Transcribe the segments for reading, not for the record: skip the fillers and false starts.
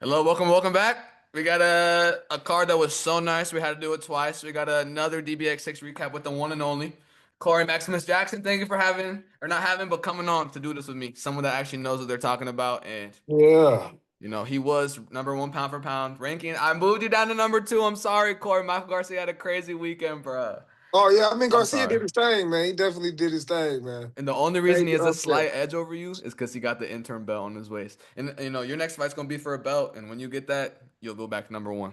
Hello, welcome back. We got a card that was so nice. We had to do it twice. We got another DBX6 recap with the one and only Corey Maximus Jackson. Thank you for having, or not having, but coming on to do this with me. Someone that actually knows what they're talking about. And, Yeah. he was number one pound for pound ranking. I moved you down to number two. I'm sorry, Corey. Michael Garcia had a crazy weekend, bro. Oh yeah. I mean, I'm Garcia sorry. did his thing, man. He definitely did his thing, man. And the only reason Can't he get has a upset. slight edge over you is because he got the interim belt on his waist. And, your next fight's going to be for a belt. And when you get that, you'll go back to number one.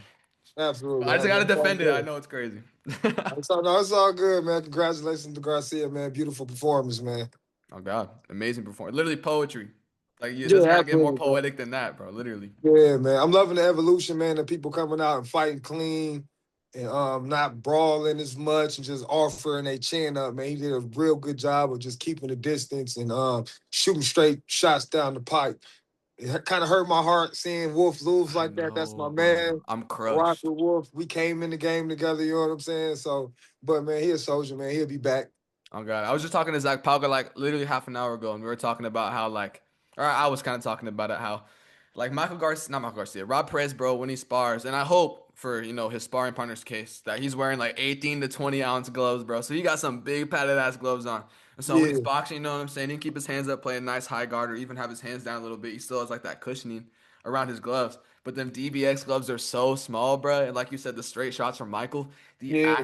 Absolutely. I just gotta That's all defend it. I good. know it's crazy. No, it's all good, man. Congratulations to Garcia, man. Beautiful performance, man. Oh God, amazing performance. Literally poetry. Like it doesn't Yeah, not get more absolutely, man. poetic than that, bro. Literally. Yeah, man. I'm loving the evolution, man. The people coming out and fighting clean and not brawling as much and just offering their chin up, man. He did a real good job of just keeping the distance and shooting straight shots down the pipe. It kind of hurt my heart seeing Wolf lose I like that. That's my know, bro. man. I'm I rock crushed. with Wolf. We came in the game together, you know what I'm saying? So, but man, he a soldier, man. He'll be back. Oh God, I was just talking to Zach Palka like literally half an hour ago, and we were talking about how or I was kind of talking about it how, like Michael Garcia, not Michael Garcia, Rob Perez, bro, when he spars, and I hope for his sparring partner's case that he's wearing like 18 to 20 ounce gloves, bro. So he got some big padded ass gloves on, and so when he's Yeah, boxing, you know what I'm saying, he can keep his hands up, play a nice high guard, or even have his hands down a little bit. He still has like that cushioning around his gloves. But them DBX gloves are so small, bro. And like you said, the straight shots from Michael, the yeah,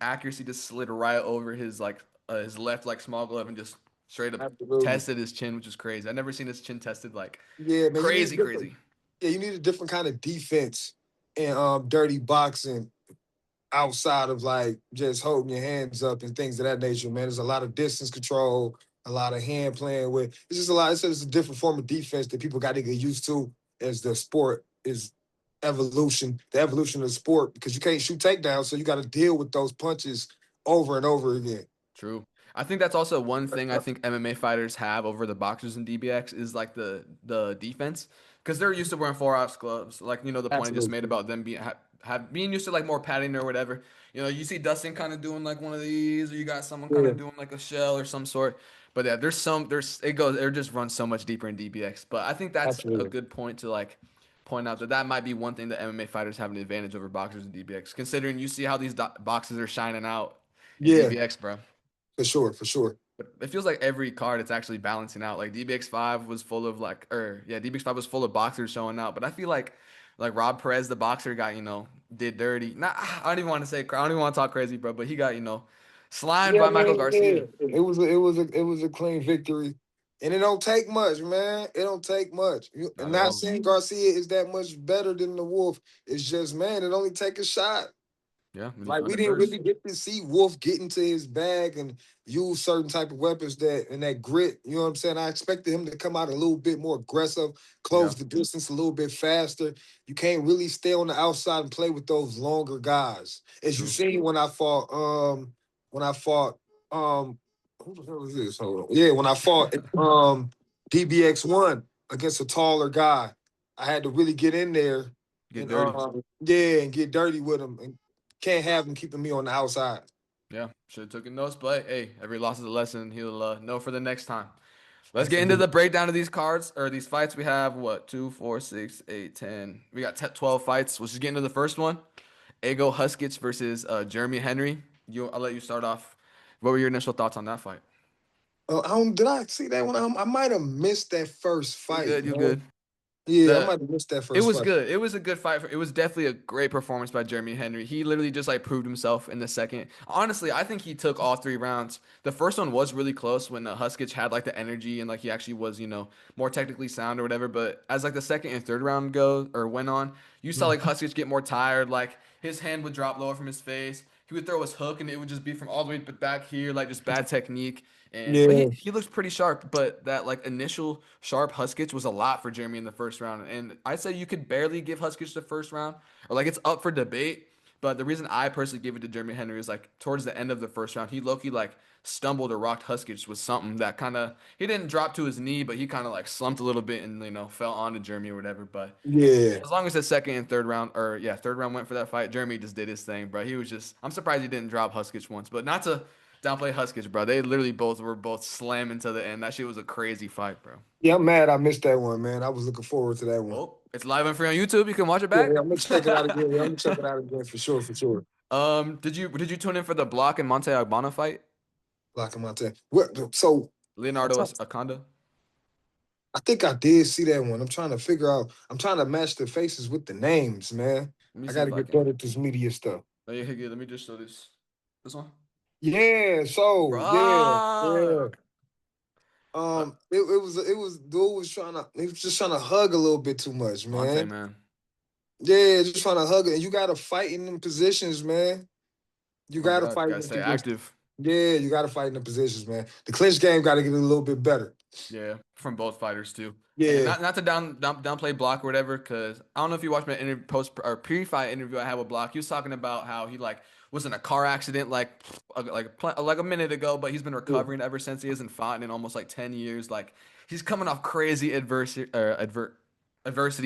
accuracy just slid right over his left like small glove and just straight up absolutely. tested his chin, which is crazy. I've never seen his chin tested like Yeah, man, you need a crazy, different. crazy. Yeah, you need a different kind of defense in dirty boxing outside of like just holding your hands up and things of that nature, man. There's a lot of distance control, a lot of hand playing with. It's just a lot. It's just a different form of defense that people got to get used to as the sport is the evolution of the sport, because you can't shoot takedowns, so you got to deal with those punches over and over again. True. I think that's also one thing I think MMA fighters have over the boxers in DBX is like the defense because they're used to wearing 4 ounce gloves. Like the point I just made Absolutely. about them being used to like more padding or whatever. You see Dustin kind of doing like one of these, or you got someone kind Yeah, of doing like a shell or some sort. But yeah, it just runs so much deeper in DBX. But I think that's a absolutely. good point to like point out that that might be one thing that MMA fighters have an advantage over boxers in DBX, considering you see how these boxes are shining out in Yeah, DBX, bro. for sure, for sure. But it feels like every card it's actually balancing out. Like DBX5 was full of DBX5 was full of boxers showing out. But I feel like Rob Perez, the boxer, got did dirty. Not I don't even want to say I don't even want to talk crazy, bro. But he got slimed Yeah, by Michael man. Yeah, Garcia. it was a clean victory, and it don't take much, man. It don't take much. And Not at not all. saying Garcia is that much better than the Wolf. It's just, man, it only take a shot. Yeah, and he Like found we it didn't first. really get to see Wolf get into his bag and use certain type of weapons that and that grit. You know what I'm saying? I expected him to come out a little bit more aggressive, close Yeah, the distance a little bit faster. You can't really stay on the outside and play with those longer guys. As you true. seen when I fought who the hell is this? Hold on. Yeah, when I fought DBX1 against a taller guy, I had to really get in there Get and dirty. yeah, and get dirty with him. And can't have him keeping me on the outside. Yeah, should have taken notes, but hey, every loss is a lesson. He'll know for the next time. Let's get into Absolutely. the breakdown of these cards or these fights. We have what, 2, 4, 6, 8, 10. We got 12 fights. Let's just get into the first one. Ego Huskich versus Jeremy Henry. I'll let you start off. What were your initial thoughts on that fight? Did I see that one? I might have missed that first You fight, good? You man. good? Yeah, I The might have missed that It first was fight. good. It was a good fight. It was definitely a great performance by Jeremy Henry. He literally just like proved himself in the second. Honestly, I think he took all 3 rounds. The first one was really close when Huskich had like the energy and like he actually was, more technically sound or whatever. But as like the second and third round go or went on, you saw like Huskich get more tired. Like his hand would drop lower from his face. He would throw his hook and it would just be from all the way back here, like just bad technique. But he Yeah, he looks pretty sharp. But that like initial sharp Huskich was a lot for Jeremy in the first round. And I'd say you could barely give Huskich the first round, or like it's up for debate. But the reason I personally give it to Jeremy Henry is like towards the end of the first round, he low-key like stumbled or rocked Huskich with something that kind of he didn't drop to his knee, but he kind of like slumped a little bit and fell onto Jeremy or whatever. But yeah, as long as the second and third round, or yeah, third round went for that fight, Jeremy just did his thing, bro. He was just, I'm surprised he didn't drop Huskich once, but not to downplay Huskich, bro. They literally both slamming to the end. That shit was a crazy fight, bro. yeah. I'm mad I missed that one, man. I was looking forward to that one. Well, It's live and free on YouTube. You can watch it Yeah, back. I'm gonna check it out again. Yeah, I'm gonna check it out again for sure, for sure. Did you tune in for the Block and Monte Agbana fight? Like in my time. What? So I'm Leonardo trying, Akonda. I think I did see that one. I'm trying to figure out. I'm trying to match the faces with the names, man. Let me I see got to if I get can. better at this media stuff. Oh, yeah, here, let me just show this. This one, Yeah. So yeah, bro. yeah. It was dude was trying to he was just trying to hug a little bit too much, Monte, man. man. Yeah, just trying to hug it. And you gotta fight in them positions, man. You Oh gotta God, fight in gotta them stay positions. active. Yeah, you gotta fight in the positions, man. The clinch game gotta get a little bit better. Yeah, from both fighters too. And Yeah. not to downplay Block or whatever, because I don't know if you watched my post or pre-fight interview I had with Block. He was talking about how he like was in a car accident like a minute ago, but he's been Yeah. recovering ever since. He hasn't fought in almost like 10 years. Like he's coming off crazy adversity,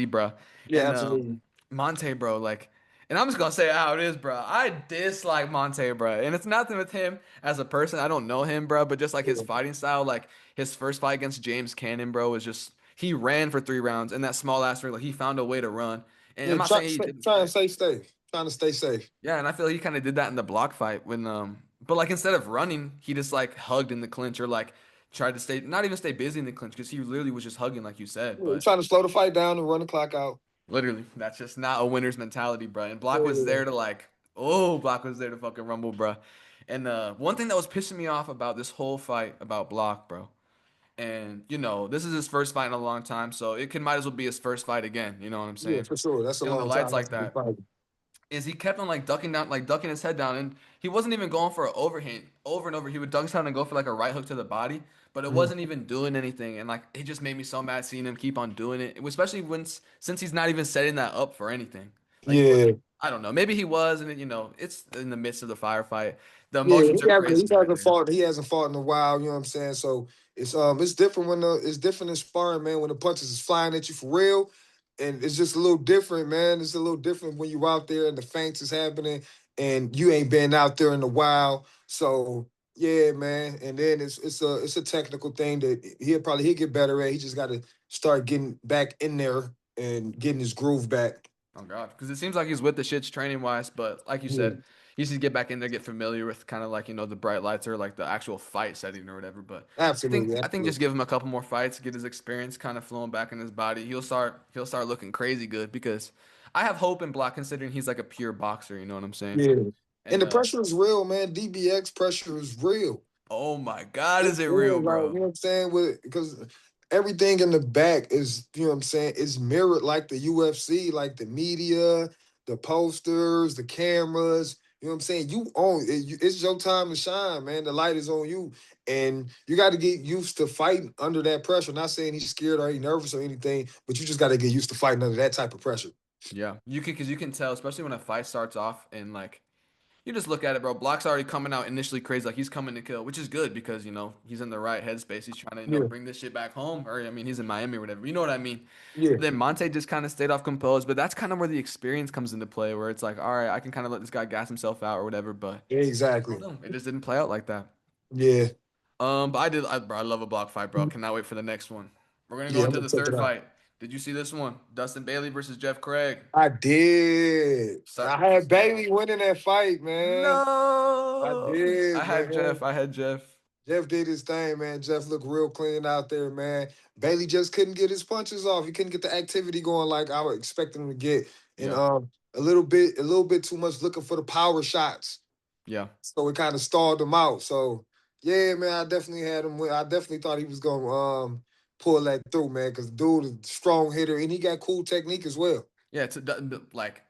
bro. Yeah, And absolutely. Monte, bro, like. And I'm just gonna say it how it is, bro. I dislike Monte, bro, and it's nothing with him as a person. I don't know him, bro, but just like his Yeah. fighting style, like his first fight against James Cannon, bro, was just he ran for 3 rounds in that small ass ring. Like he found a way to run. And I'm Yeah, not saying he didn't. try and stay safe. Trying to stay safe. Yeah, and I feel like he kind of did that in the block fight when but like instead of running, he just like hugged in the clinch or like tried to stay not even stay busy in the clinch because he literally was just hugging like you said. Yeah, But trying to slow the fight down and run the clock out. literally, that's just not a winner's mentality, bro. And Block was Yeah. there to like, oh, Block was there to fucking rumble, bro. And one thing that was pissing me off about this whole fight about Block, bro. And this is his first fight in a long time, so it might as well be his first fight again. You know what I'm Yeah, saying? for sure. That's a The long lights time like after the that. fight. Is he kept on like ducking down, like ducking his head down, and he wasn't even going for an overhand over and over. He would duck down and go for like a right hook to the body, but it Mhm. wasn't even doing anything. And like it just made me so mad seeing him keep on doing it, especially since he's not even setting that up for anything. Like he was, Yeah. I don't know, maybe he was, and it's in the midst of the firefight. The Yeah, emotions are crazy and everything. he hasn't fought in a while, you know what I'm saying? So it's different it's different in sparring, man, when the punches is flying at you for real. And it's just a little different, man. It's a little different when you're out there and the feints is happening and you ain't been out there in a while. So yeah, man. And then it's a technical thing that he'll get better at. He just gotta start getting back in there and getting his groove back. Oh God, because it seems like he's with the shits training wise, but like you Yeah, said, he needs to get back in there, get familiar with kind of like the bright lights or like the actual fight setting or whatever. But I think absolutely, I think just absolutely. give him a couple more fights, get his experience kind of flowing back in his body. He'll start looking crazy good because I have hope in Block considering he's like a pure boxer. You know what I'm saying? Yeah. And And the pressure is real, man. DBX pressure is real. oh my God, It's is it real, real, like, you bro? know what I'm saying? Because everything in the back is, you know what I'm saying, is mirrored like the UFC, like the media, the posters, the cameras. You know what I'm saying? It's your time to shine, man. The light is on you. And you got to get used to fighting under that pressure. Not saying he's scared or he's nervous or anything, but you just got to get used to fighting under that type of pressure. Yeah, because you can tell, especially when a fight starts off and like. You just look at it, bro. Block's already coming out initially crazy, like he's coming to kill, which is good because he's in the right headspace. He's trying to Yeah. bring this shit back home, or I mean, he's in Miami or whatever. You know what I mean? Yeah. But then Monte just kind of stayed off composed, but that's kind of where the experience comes into play, where it's like, all right, I can kind of let this guy gas himself out or whatever. But I don't Exactly. know, it just didn't play out like that. Yeah. But bro, I love a block fight, bro. Cannot wait for the next one. We're gonna go Yeah, I'm into gonna the check it third out. fight. Did you see this one? Dustin Bailey versus Jeff Craig. I did. I Such had bro. Bailey winning that fight, man. I No, I did, had Jeff. man. I had Jeff. Jeff did his thing, man. Jeff looked real clean out there, man. Bailey just couldn't get his punches off. He couldn't get the activity going like I would expect him to get. And Yeah, a little bit too much looking for the power shots. yeah. So it kind of stalled him out. So yeah, man, I definitely had him I definitely thought he was gonna pull that through, man, because dude is a strong hitter and he got cool technique as well. Yeah, like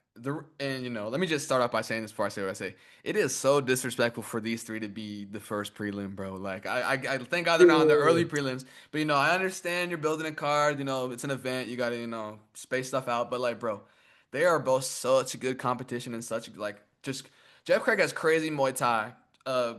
and let me just start off by saying this before I say what I say. It is so disrespectful for these three to be the first prelim, bro. Like I thank God they're not on the Yeah. early prelims, but I understand you're building a card. It's an event. You got to space stuff out. But like, bro, they are both such a good competition and such like just Jeff Craig has crazy Muay Thai.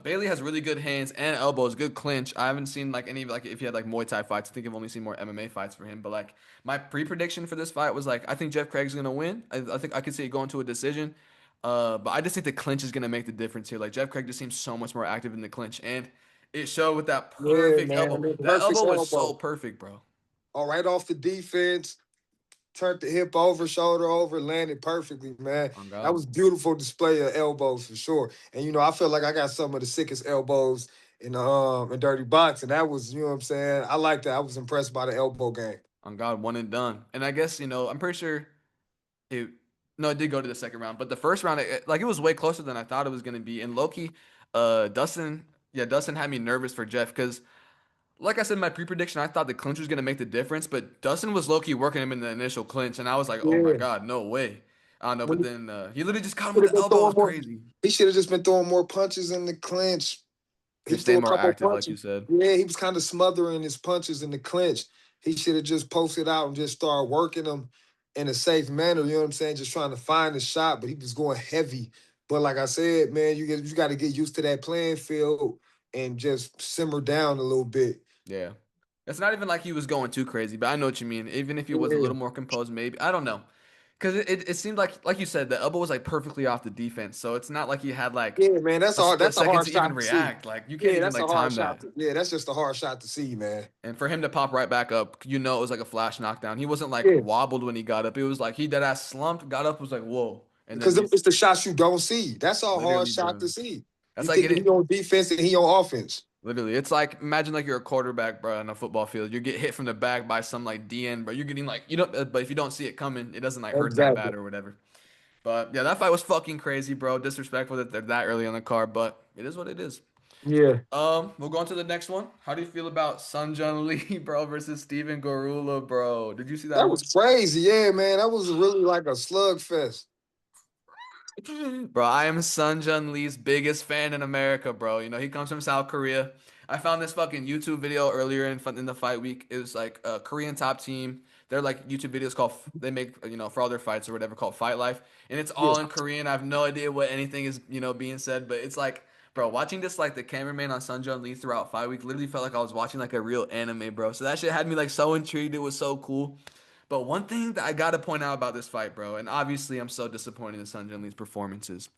Bailey has really good hands and elbows, good clinch. I haven't seen like any like if he had like Muay Thai fights. I think I've only seen more MMA fights for him. But like my pre-prediction for this fight was like I think Jeff Craig's gonna win. I think I could see it going to a decision. But I just think the clinch is gonna make the difference here. Like Jeff Craig just seems so much more active in the clinch, and it showed with that Yeah, perfect man. elbow. The That perfect elbow was so elbow. perfect, bro. All right off the defense. turned the hip over, shoulder over, landed perfectly, man. On That God. was beautiful display of elbows for sure. And I feel like I got some of the sickest elbows in dirty boxing. That was, you know what I'm saying? I like that. I was impressed by the elbow game. On God, one and done. And I guess, I'm pretty sure it no, it did go to the second round, but the first round, like it was way closer than I thought it was gonna be. And Loki, Dustin had me nervous for Jeff because, like I said in my pre-prediction, I thought the clinch was gonna make the difference, but Dustin was low-key working him in the initial clinch, and I was like, oh my Yeah. God, no way. I don't know, but When then he literally just caught him he with should have the been elbow. It throwing was more. crazy. He should have just been throwing more punches in the clinch. He Just threw staying a more couple active, like punches. you said. Yeah, he was kind of smothering his punches in the clinch. He should have just posted out and just started working them in a safe manner. You know what I'm saying? Just trying to find the shot, but he was going heavy. But like I said, man, you got to get used to that playing field and just simmer down a little bit. Yeah. It's not even like he was going too crazy, but I know what you mean. Even if he was a Yeah, little more composed, maybe. I don't know. Because it seemed like you said, the elbow was like perfectly off the defense. So it's not like he had like yeah, man. That's a a hard. split That's a second hard to even shot to see. react. Like you can't Yeah, even that's a like hard time shot. that. Yeah, that's just a hard shot to see, man. And for him to pop right back up, it was like a flash knockdown. He wasn't like Yeah, wobbled when he got up. It was like he dead ass slumped, got up, was like, whoa. And then because just it's the shots you don't see. That's a hard literally, shot to bro. see. That's You like think getting he on defense and he on offense. literally. It's like imagine like you're a quarterback, bro, on a football field. You get hit from the back by some like DN, bro. You're getting like you don't, but if you don't see it coming, it doesn't like hurt that Exactly. bad or whatever. But yeah, that fight was fucking crazy, bro. Disrespectful that they're that early on the card, but it is what it is. Yeah. We'll go on to the next one. How do you feel about Sun Jun Lee, bro, versus Steven Garula, bro? Did you see that That was one? crazy. Yeah, man. That was really like a slugfest. Bro, I am Sun Jun Lee's biggest fan in America, bro. He comes from South Korea. I found this fucking YouTube video earlier in the fight week. It was like a Korean top team. They're like YouTube videos called they make for all their fights or whatever called Fight Life, and it's Yeah. all in Korean. I have no idea what anything is being said, but it's like, bro, watching this like the cameraman on Sun Jun Lee throughout fight week literally felt like I was watching like a real anime, bro. So that shit had me like so intrigued. It was so cool. But one thing that I gotta point out about this fight, bro, and obviously I'm so disappointed in Sun Jun Lee's performances.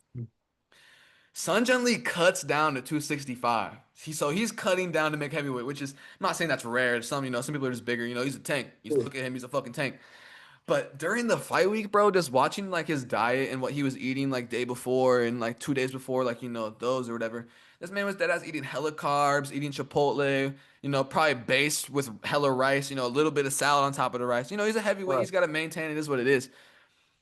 Sun Jun Lee cuts down to 265. He's cutting down to make heavyweight, which is I'm not saying that's rare. Some people are just bigger. He's a tank. You Yeah. look at him, he's a fucking tank. But during the fight week, bro, just watching like his diet and what he was eating like day before and like 2 days before, like those or whatever. This man was dead ass eating hella carbs, eating Chipotle, probably based with hella rice, a little bit of salad on top of the rice. He's a heavyweight. Right. He's got to maintain it is what it is.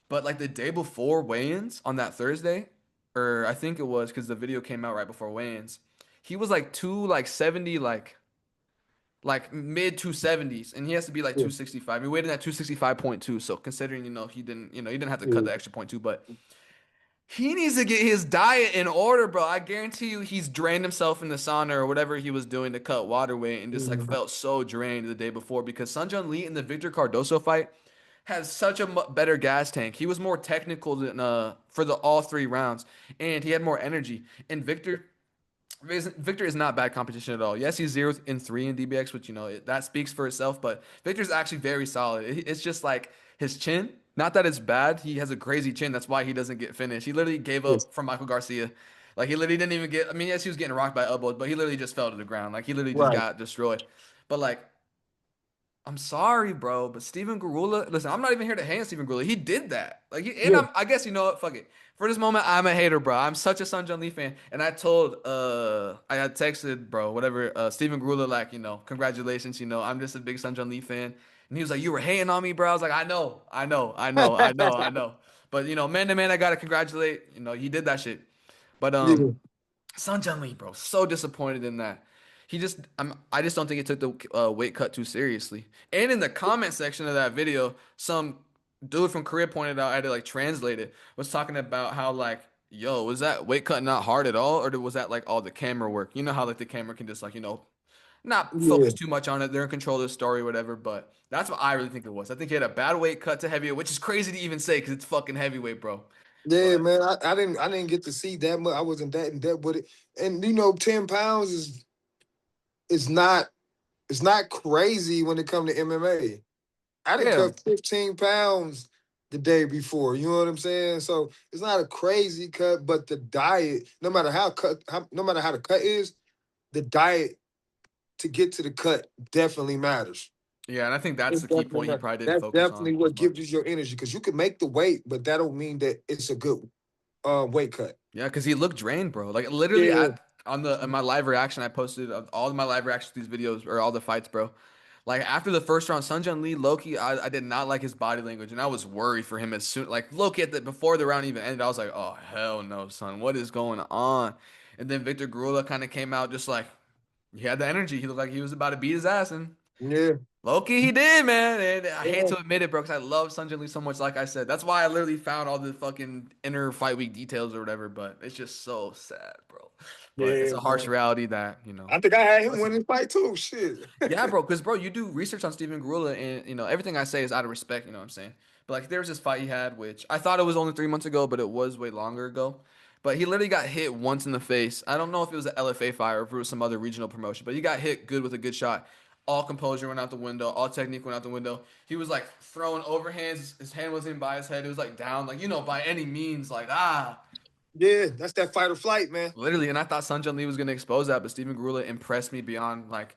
But like the day before weigh-ins on that Thursday, or I think it was because the video came out right before weigh-ins, he was like 270, like mid 270s, and he has to be like Yeah. 265. He weighed in at 265.2. So considering he didn't have to cut Yeah. the extra point two, but he needs to get his diet in order, bro. I guarantee you, he's drained himself in the sauna or whatever he was doing to cut water weight, and just like Mhm. felt so drained the day before because Sun Jun Lee in the Victor Cardoso fight has such a better gas tank. He was more technical than for the all 3 rounds, and he had more energy. And Victor is not bad competition at all. Yes, he's 0-3 in DBX, which that speaks for itself. But Victor's actually very solid. It's just like his chin. Not that it's bad. He has a crazy chin. That's why he doesn't get finished. He literally gave Yes. up from Michael Garcia. Like he literally didn't even get. I mean, yes, he was getting rocked by elbows, but he literally just fell to the ground. Like he literally just Right. got destroyed. But like I'm sorry, bro, but Steven Garula, listen, I'm not even here to hate on Steven Garula. He did that. And Yeah. I guess you know what? Fuck it. For this moment, I'm a hater, bro. I'm such a Sun Jun Lee fan. And I had texted, bro, whatever, Steven Garula, like, congratulations, I'm just a big Sun Jun Lee fan. And he was like, you were hating on me, bro. I was like, I know, I know, I know, I know, I know. But, man to man, I gotta congratulate, he did that shit. But, Yeah. Sun Jun Lee, bro, so disappointed in that. I just don't think he took the weight cut too seriously. And in the comment section of that video, some dude from Korea pointed out, I had to like translate it, was talking about how like, yo, was that weight cut not hard at all, or was that like all the camera work? You know how like the camera can just like not Yeah. focus too much on it. They're in control of the story, whatever. But that's what I really think it was. I think he had a bad weight cut to heavyweight, which is crazy to even say because it's fucking heavyweight, bro. Yeah, But man. I didn't get to see that much. I wasn't that in depth with it. And 10 pounds is it's not crazy when it comes to MMA. I didn't yeah, cut 15 pounds the day before. You know what I'm saying? So it's not a crazy cut, but the diet, no matter how the cut is, the diet to get to the cut definitely matters. Yeah, and I think that's It's the key definitely point he not, probably didn't that's focus definitely on as what gives much. you your energy because you can make the weight, but that don't mean that it's a good weight cut. Yeah, because he looked drained, bro. Like literally Yeah, at on the in my live reaction, I posted all of my live reactions to these videos or all the fights, bro. Like after the first round, Sunjun Lee, Loki, I did not like his body language, and I was worried for him as soon like Loki at the before the round even ended. I was like, oh hell no, son, what is going on? And then Victor Gurula kind of came out just like he had the energy. He looked like he was about to beat his ass, and yeah, Loki, he did, man. And I hate yeah, to admit it, bro, because I love Sunjin Lee so much. Like I said, that's why I literally found all the fucking inner fight week details or whatever. But it's just so sad, bro. But it's yeah, a harsh man. reality that I think I had him listen, winning fight too. Shit. yeah, bro, because bro, you do research on Steven Garula, and everything I say is out of respect. You know what I'm saying? But like, there was this fight he had, which I thought it was only 3 months ago, but it was way longer ago. But he literally got hit once in the face. I don't know if it was an LFA fight or if it was some other regional promotion, but he got hit good with a good shot. All composure went out the window. All technique went out the window. He was like throwing overhands. His hand wasn't by his head. It was like down, like by any means, like ah. Yeah, that's that fight or flight, man. Literally, and I thought Sun Jun Lee was gonna expose that, but Steven Garula impressed me beyond like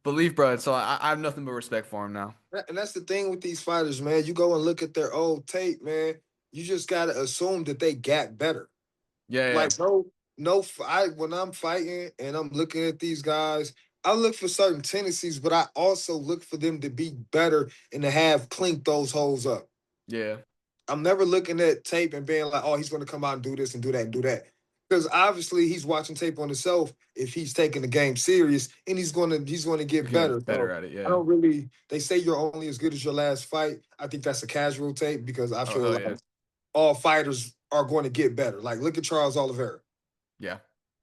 belief, bro. So I have nothing but respect for him now. And that's the thing with these fighters, man. You go and look at their old tape, man. You just gotta assume that they got better. Yeah, yeah, Like no, I when I'm fighting and I'm looking at these guys, I look for certain tendencies, but I also look for them to be better and to have cleaned those holes up. yeah. I'm never looking at tape and being like, oh, he's going to come out and do this and do that and do that. Because obviously he's watching tape on himself if he's taking the game serious and he's gonna get better. Get better So at it. I Yeah. don't really they say you're only as good as your last fight. I think that's a casual tape because I Oh feel hell like yeah, all fighters are going to get better. Like look at Charles Oliveira. yeah.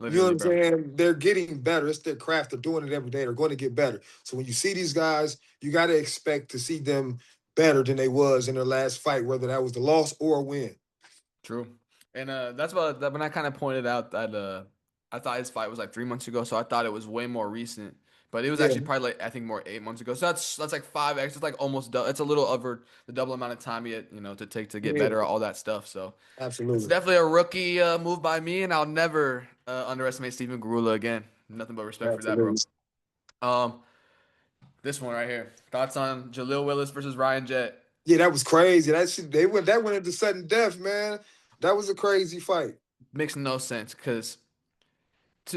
You know what Literally, I'm bro. saying? They're getting better. It's their craft. They're doing it every day. They're going to get better. So when you see these guys, you got to expect to see them better than they was in their last fight, whether that was the loss or a win. True. And that's what that when I kind of pointed out that I thought his fight was like 3 months ago, so I thought it was way more recent. But it was Yeah, actually probably like I think more 8 months ago. So that's like 5x. It's like almost double. It's a little over the double amount of time yet to take to get yeah, better at all that stuff. So it's absolutely, definitely a rookie move by me, and I'll never underestimate Steven Garula again. Nothing but respect for that, bro. absolutely. Um, this one right here. Thoughts on Jaleel Willis versus Ryan Jett? Yeah, that was crazy. That shit, that went into sudden death, man. That was a crazy fight. Makes no sense because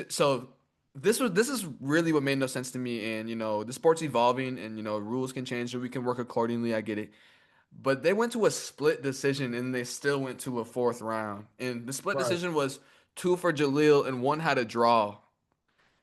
so this is really what made no sense to me. And the sport's evolving, and rules can change, so we can work accordingly. I get it, but they went to a split decision, and they still went to a fourth round. And the split Right, decision was two for Jaleel, and one had a draw.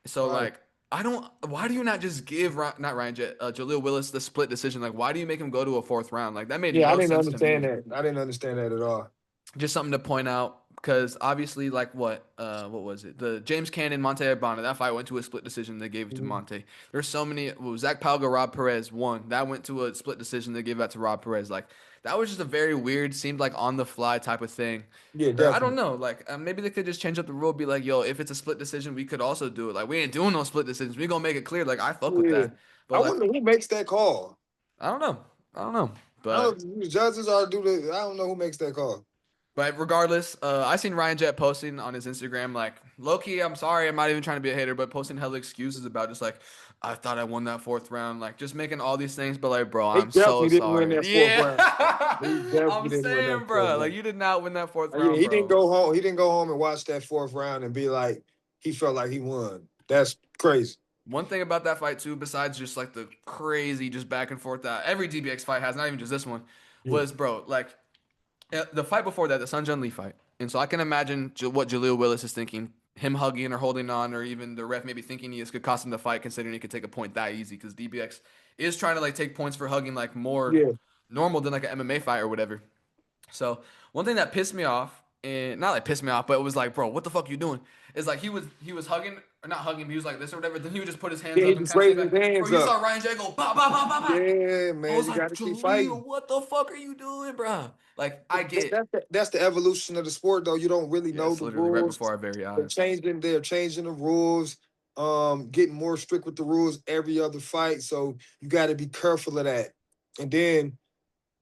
So right. like, I don't. Why do you not just give not Ryan Jett, Jaleel Willis the split decision? Like, why do you make him go to a fourth round? Like that made Yeah, I no didn't sense to understand me. that. I didn't understand that at all. Just something to point out because obviously, like what was it? The James Cannon Monte Ibana, that fight went to a split decision. They gave it to Mhm. Monte. There's so many. Well, Zach Palga, Rob Perez won. That went to a split decision. They gave that to Rob Perez. Like that was just a very weird, seemed like on the fly type of thing. Yeah, I don't definitely. know. Like maybe they could just change up the rule. Be like, yo, if it's a split decision, we could also do it. Like we ain't doing no split decisions. We gonna make it clear. Like I fuck with Yeah, that. I But like wonder who makes that call. I don't know. I don't know. I But don't know if the judges are do the. I don't know who makes that call. But regardless, I seen Ryan Jett posting on his Instagram like, low key, I'm sorry, I'm not even trying to be a hater, but posting hella excuses about just like, I thought I won that fourth round, like just making all these things, but like, bro, He I'm so definitely didn't win sorry. that fourth Yeah, round. He definitely I'm didn't win that saying, fourth bro, like round. you did not win that fourth Yeah, round, he didn't bro. go home. He didn't go home and watch that fourth round and be like, he felt like he won. That's crazy. One thing about that fight too, besides just like the crazy just back and forth that every DBX fight has, not even just this one, Yeah, was bro, like the fight before that, the Sun Jun Lee fight. And so I can imagine what Jaleel Willis is thinking. Him hugging or holding on, or even the ref maybe thinking he is could cost him the fight, considering he could take a point that easy. Because DBX is trying to like take points for hugging like more yeah, normal than like an MMA fight or whatever. So one thing that pissed me off, and not like pissed me off, but it was like, bro, what the fuck you doing? Is like he was hugging or not hugging, but he was like this or whatever. Then he would just put his hands yeah. He up and just kind of stay raised his back. Bro, hands you up. saw Ryan J go bah bah bah bah bah. Yeah, I man, was you got like, to keep fighting. Jaleel, what the fuck are you doing, bro? Like I get. That's the evolution of the sport, though. You don't really know Yes, the literally right rules. before our very They're eyes. changing. They're changing the rules. Getting more strict with the rules every other fight. So you got to be careful of that. And then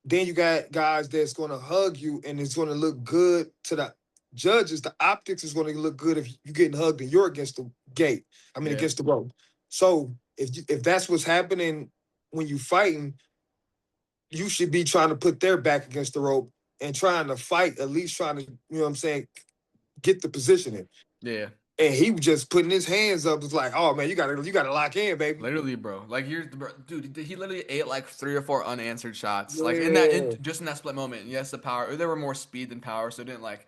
you got guys that's going to hug you, and it's going to look good to the judges. The optics is going to look good if you're getting hugged and you're against the gate. I mean, Yeah, against the rope. So if that's what's happening when you fighting, you should be trying to put their back against the rope and trying to fight, at least trying to, you know what I'm saying, get the positioning. Yeah. And he was just putting his hands up. It's like, oh man, you gotta lock in, baby. Literally, bro. Like you're, bro, dude. He literally ate like 3 or 4 unanswered shots. Like in that, Yeah, just in that split moment. And yes, the power. There were more speed than power, so it didn't like,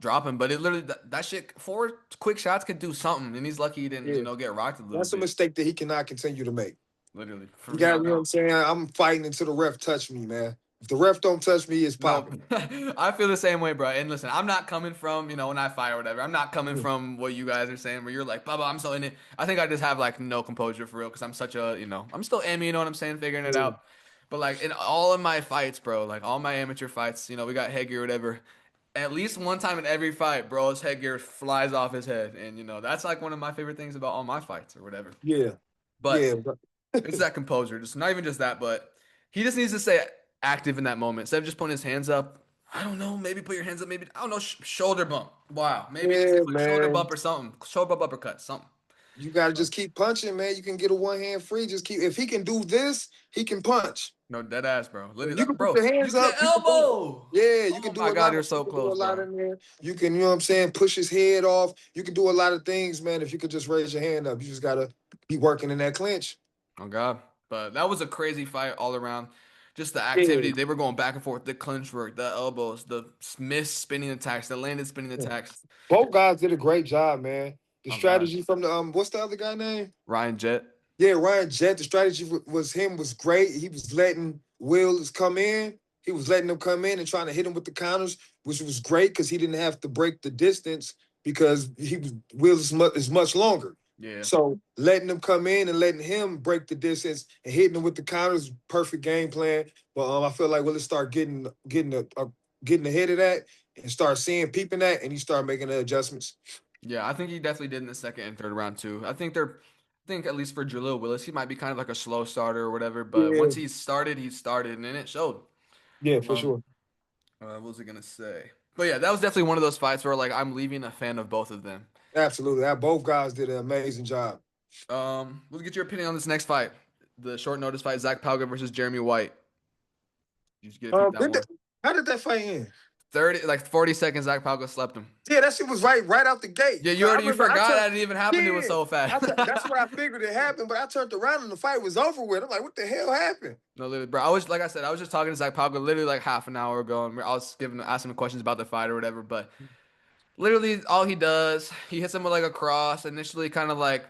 drop him. But it literally that shit. 4 quick shots could do something, and he's lucky he didn't, yeah. get rocked a little That's a bit. mistake that he cannot continue to make. Literally, for You got, real. you know what No, I'm saying? I'm fighting until the ref touch me, man. If the ref don't touch me, it's no. popping. I feel the same way, bro. And listen, I'm not coming from, when I fight or whatever. I'm not coming Yeah, from what you guys are saying, where you're like, Bubba, I'm so in it. I think I just have like no composure for real, because I'm such a, I'm still Emmy, you know what I'm saying, figuring it yeah, out. But like in all of my fights, bro, like all my amateur fights, we got headgear or whatever. At least one time in every fight, bro, his headgear flies off his head, and that's like one of my favorite things about all my fights or whatever. yeah, But yeah, bro. it's that composure, just not even just that, but he just needs to stay active in that moment instead of just putting his hands up. I don't know, maybe put your hands up, maybe I don't know, shoulder bump. Wow, maybe just a Yeah, quick shoulder man. bump or something, shoulder bump uppercut, something. You gotta But just keep punching, man. You can get a one hand free. Just keep. If he can do this, he can punch. no, dead ass, bro. If Literally, you can put bro, your you hands can up, you can punch. elbow. Yeah, you Oh can do my a God, lot. you're so You can do a close, lot bro. in there. You can, you know what I'm saying, push his head off. You can do a lot of things, man. If you could just raise your hand up, you just gotta be working in that clinch. Oh God, but that was a crazy fight all around. Just the Yeah, activity, they were going back and forth, the clinch work, the elbows, the missed spinning attacks, the landed spinning yeah. attacks. Both guys did a great job, man. The Oh God, strategy from the what's the other guy name? Ryan Jett. Yeah, Ryan Jett. The strategy was great. He was letting Wills come in. He was letting them come in and trying to hit him with the counters, which was great because he didn't have to break the distance because he was Wills is much longer. Yeah. So letting them come in and letting him break the distance and hitting him with the counters, perfect game plan. But I feel like Willis start getting ahead of that and start seeing peeping that, and he start making the adjustments. Yeah, I think he definitely did in the second and third round too. I think at least for Jaleel Willis, he might be kind of like a slow starter or whatever, but Yeah, once he started, and then it showed. yeah, for Um, sure. what was I gonna say? But yeah, that was definitely one of those fights where like I'm leaving a fan of both of them. Absolutely. Both guys did an amazing job. Let's get your opinion on this next fight, the short notice fight, Zach Palga versus Jeremy White. Did you get a peep that Did one? how did that fight end? 40 seconds, Zach Palga slept him. Yeah, that shit was right out the gate. Yeah, 'Cause I you remember I forgot turned, that it even happened. It was yeah, so fast. that's what I figured it happened. But I turned around and the fight was over with. I'm like, what the hell happened? No, literally, bro. Like I said, I was just talking to Zach Palka literally like half an hour ago, and I was asking him questions about the fight or whatever. But literally, all he does, he hits him with like a cross. Initially, kind of like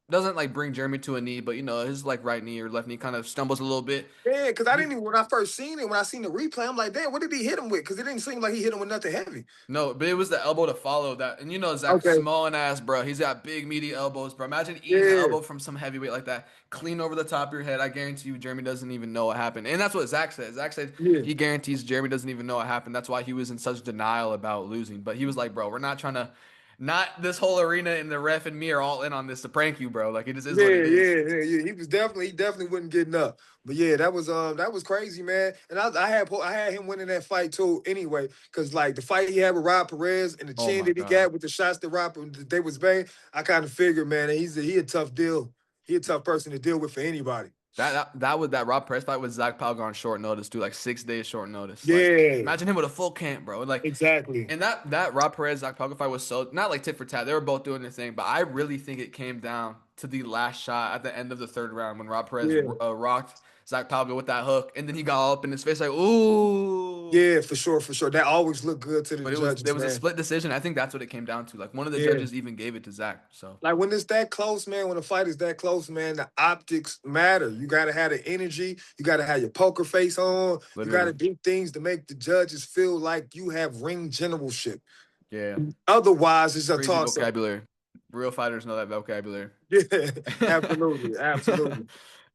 doesn't like bring Jeremy to a knee, but his like right knee or left knee kind of stumbles a little bit. Yeah, because I He didn't even when I first seen it, when I seen the replay, I'm like, damn, what did he hit him with? Because it didn't seem like he hit him with nothing heavy. No, but it was the elbow to follow that. And Zach's Okay. small and ass, bro. He's got big, meaty elbows, bro. Imagine eating an Yeah, elbow from some heavyweight like that, clean over the top of your head. I guarantee you, Jeremy doesn't even know what happened. And that's what Zach said. Zach said yeah, he guarantees Jeremy doesn't even know what happened. That's why he was in such denial about losing. But he was like, bro, we're not trying to, not this whole arena and the ref and me are all in on this to prank you, bro. Like, it just is yeah, what it yeah, is. yeah, yeah. He definitely wasn't getting up. But yeah, that was crazy, man. And I had him winning that fight too anyway, because like the fight he had with Rob Perez and the Oh chin my that he God. got with the shots that they was banging, I kind of figured, man, he a tough deal. He a tough person to deal with for anybody. That Rob Perez fight with Zach Palgar on short notice, dude. Like 6 days short notice. Like, Yeah, imagine him with a full camp, bro. Like, exactly. and that Rob Perez Zach Palgar fight was so not like tit for tat. They were both doing their thing, but I really think it came down to the last shot at the end of the third round when Rob Perez Yeah, rocked Zach Palgar with that hook, and then he got all up in his face like, ooh. yeah, for sure, for sure. That always looked good to the But there judges, was a man. split decision. I think that's what it came down to. Like one of the Yeah. judges even gave it to Zach. So Like when it's that close, man, when a fight is that close, man, the optics matter. You gotta have the energy, you gotta have your poker face on, you gotta literally, do things to make the judges feel like you have ring generalship. yeah, Otherwise, it's a crazy toss up. vocabulary. Real fighters know that vocabulary. Yeah, absolutely, absolutely.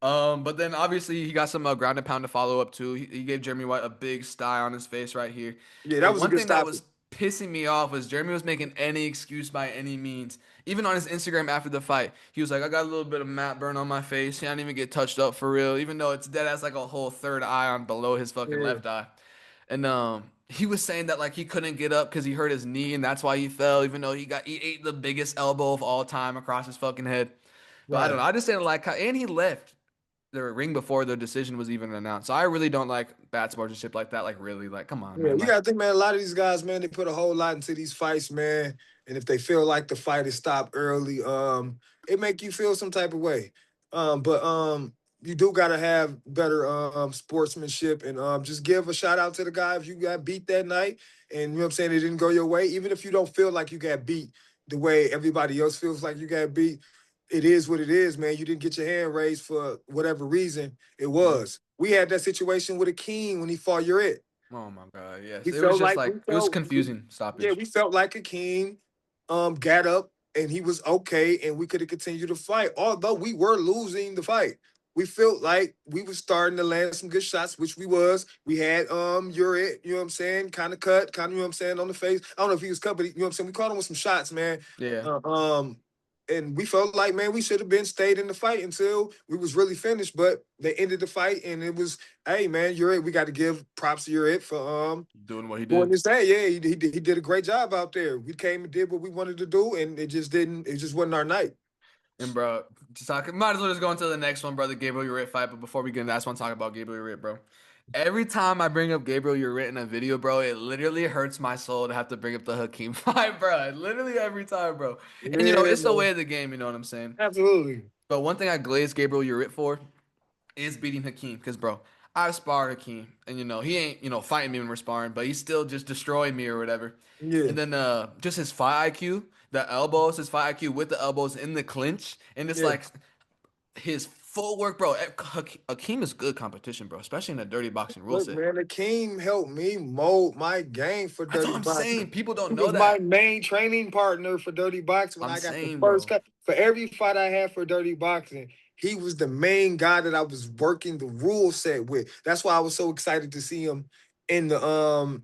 But then obviously he got some ground and pound to follow up too. He gave Jeremy White a big sty on his face right here. Yeah, that But was a one good thing that stoppage. was pissing me off was Jeremy was making any excuse by any means. Even on his Instagram after the fight, he was like, "I got a little bit of matte burn on my face. I didn't even get touched up for real, even though it's dead as like a whole third eye on below his fucking Yeah, left eye." And he was saying that like he couldn't get up because he hurt his knee and that's why he fell, even though he ate the biggest elbow of all time across his fucking head. But I don't right. know. I just didn't like how, and he left. the ring before the decision was even announced. So I really don't like bad sportsmanship like that. Like really, like come on, Yeah, man. you Like gotta think, man. A lot of these guys, man, they put a whole lot into these fights, man. And if they feel like the fight is stopped early, it make you feel some type of way. But you do gotta have better sportsmanship and just give a shout out to the guy if you got beat that night and you know what I'm saying it didn't go your way. Even if you don't feel like you got beat the way everybody else feels like you got beat, it is what it is, man. You didn't get your hand raised for whatever reason it yeah. was. We had that situation with Akeem when he fought Uric. Oh my God. Yes. We It was felt just like like it was confusing yeah, stoppage. we felt like Akeem got up and he was okay and we could have continued to fight. Although we were losing the fight. We felt like we were starting to land some good shots, which we was. We had Uri, you know what I'm saying, kind of cut, kind of, you know what I'm saying, on the face. I don't know if he was cut, but you know what I'm saying. We caught him with some shots, man. Yeah. Uh, um, and we felt like, man, we should have been stayed in the fight until we was really finished. But they ended the fight, and it was, hey, man, Uri, we got to give props to Uri for Doing what he going did. to say, yeah, he did a great job out there. We came and did what we wanted to do, and it just didn't. It just wasn't our night. And bro, to talk, might as well just go into the next one, brother. Gabriel Uric fight. But before we get into that, I just want to talk about Gabriel Uric, bro. Every time I bring up Gabriel Uric in a video, bro, it literally hurts my soul to have to bring up the Hakeem fight, bro. Literally every time, bro. And you know, Yeah, it's the way man, of the game. You know what I'm saying? absolutely. But one thing I glaze Gabriel Uric for is beating Hakeem, because bro, I sparred Hakeem, and you know he ain't fighting me when we're sparring, but he's still just destroying me or whatever. Yeah, And then just his fight IQ, the elbows, his fight IQ with the elbows in the clinch, and it's yeah. like his footwork, bro. Hakeem is good competition, bro, especially in the dirty boxing rule Look, set. man, Akeem helped me mold my game for That's what Dirty I'm Boxing. saying. People don't He know was my that. main training partner for Dirty Boxing when I'm I got the saying, first bro. cut. For every fight I had for Dirty Boxing, he was the main guy that I was working the rule set with. That's why I was so excited to see him in the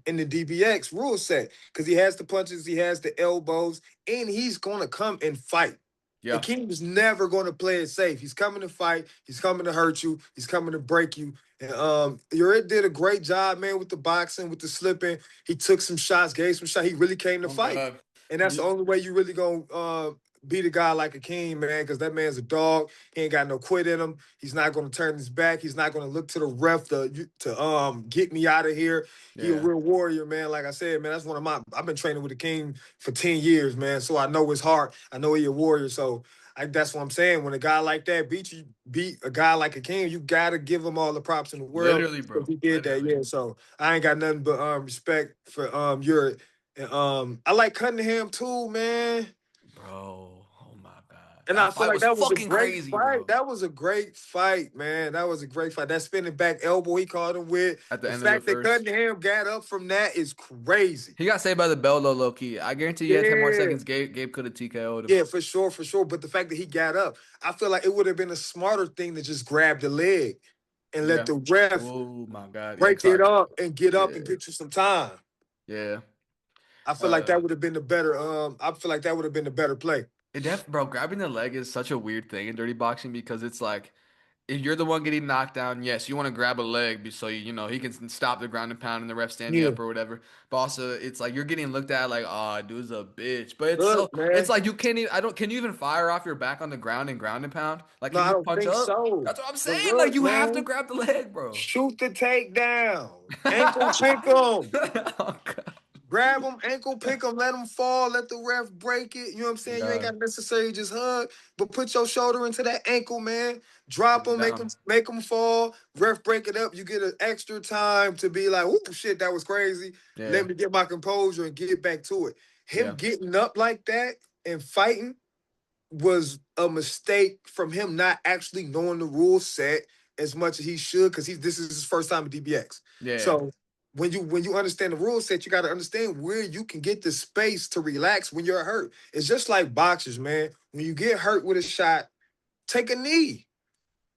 DBX rule set because he has the punches, he has the elbows, and he's gonna come and fight. Yeah. Akeem is never going to play it safe. He's coming to fight. He's coming to hurt you. He's coming to break you. And Uric did a great job, man, with the boxing, with the slipping. He took some shots, gave some shots. He really came to Oh fight. God. And that's the only way you really gonna beat a guy like Akeem, man, because that man's a dog. He ain't got no quit in him. He's not gonna turn his back. He's not gonna look to the ref to get me out of here. He a Yeah. real warrior, man. Like I said, man, that's one of my. I've been training with Akeem for 10 years, man. So I know his heart. I know he a warrior. So that's what I'm saying. When a guy like that beat a guy like Akeem, you gotta give him all the props in the world Literally, because bro. he did that. Literally, Yeah. So I ain't got nothing but respect for Uric. And I like Cunningham too, man. bro. Oh my God. And I That feel fight like was that was a fucking great crazy, fight. bro. That was a great fight, man. That was a great fight. That spinning back elbow he caught him with. At the The end of the fact that first. Cunningham got up from that is crazy. He got saved by the bell though, low key. I guarantee you had 10 more Yeah. seconds. Gabe could have TKO'd him. Yeah, for sure, for sure. But the fact that he got up, I feel like it would have been a smarter thing to just grab the leg and let Yeah. the ref Oh my God. Yeah, break 'cause it up and get up and yeah. get you some time. Yeah. I feel like Uh that would have been the better I feel like that would have been the better play. bro, grabbing the leg is such a weird thing in dirty boxing because it's like if you're the one getting knocked down, yes, you want to grab a leg so he can stop the ground and pound and the ref standing Yeah. up or whatever. But also, it's like you're getting looked at like, oh, dude's a bitch. But Look, it's man. like you can't even. I don't. Can you even fire off your back on the ground and pound? Like, No, can I you don't punch think up? so. That's what I'm But saying. Like, look, you have to man. grab the leg, bro. Shoot the takedown. Ankle pick 'em. Oh God. Grab them, ankle pick them, let them fall, let the ref break it. You know what I'm saying? You ain't Yeah, got to necessarily just hug, but put your shoulder into that ankle, man. Drop take him them, down. make them fall. Ref break it up. You get an extra time to be like, "Oh shit, that was crazy." Yeah, Let me get my composure and get back to it. Him yeah, getting up like that and fighting was a mistake from him not actually knowing the rule set as much as he should because this is his first time at DBX. yeah, So when you understand the rule set, you got to understand where you can get the space to relax when you're hurt. It's just like boxers, man. When you get hurt with a shot, take a knee.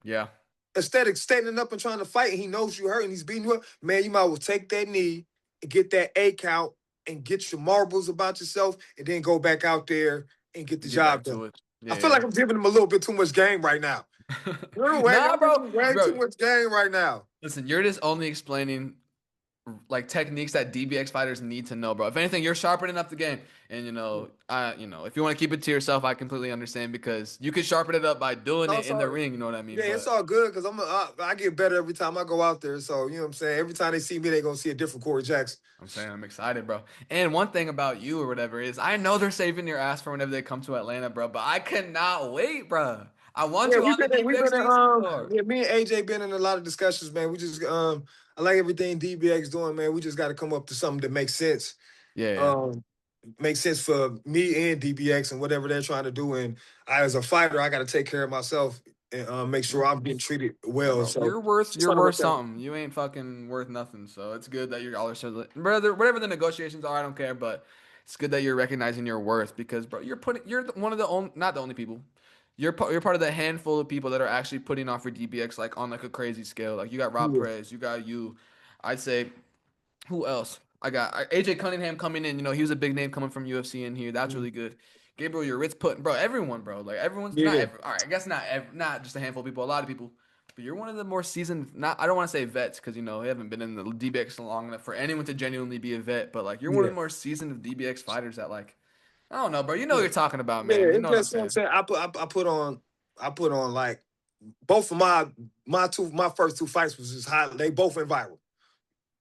yeah. Instead of standing up and trying to fight, and he knows you hurt and he's beating you up, man, you might as well take that knee and get that A count and get your marbles about yourself and then go back out there and get the Get back job done. to it. I feel Yeah. like I'm giving him a little bit too much game right now. Real way, Nah, I'm giving bro, him way too bro. much game right now. Listen, you're just only explaining like techniques that DBX fighters need to know, bro. If anything, you're sharpening up the game. And if you want to keep it to yourself, I completely understand because you could sharpen it up by doing it in the Also, ring, you know what I mean? yeah, it's But all good because I get better every time I go out there. So you know what I'm saying. Every time they see me, they gonna see a different Corey Jackson. I'm saying I'm excited, bro. And one thing about you or whatever is I know they're saving your ass for whenever they come to Atlanta, bro. But I cannot wait, bro. I want Yeah, you on the we've DBX been in, DC card. yeah, me and AJ been in a lot of discussions, man. We just I like everything DBX doing, man. We just got to come up to something that makes sense. Yeah, yeah. Um, makes sense for me and DBX and whatever they're trying to do. And I, as a fighter, I got to take care of myself and make sure I'm getting treated Yeah, well. bro. So just You're trying to worth work that. something. You ain't fucking worth nothing. So it's good that you're all brother. Whatever the negotiations are, I don't care. But it's good that you're recognizing your worth because, bro, one of the only, not the only people. You're part of the handful of people that are actually putting on for DBX like on like a crazy scale. Like you got Rob Yeah, Perez, you got you. I'd say who else? I got AJ Cunningham coming in. You know, he was a big name coming from UFC in here. That's mhm. really good. Gabriel Yurit's putting, bro, everyone, bro. Like everyone's not Yeah, every, all right. I guess not just a handful of people. A lot of people, but you're one of the more seasoned. Not I don't want to say vets because you know they haven't been in the DBX long enough for anyone to genuinely be a vet. But like you're one of yeah, the more seasoned of DBX fighters that like I don't know, bro. You know what yeah. you're talking about, Yeah, man. You it's know what I'm just, you know what I'm saying. saying. I put on like both of my first two fights was just high. They both went viral.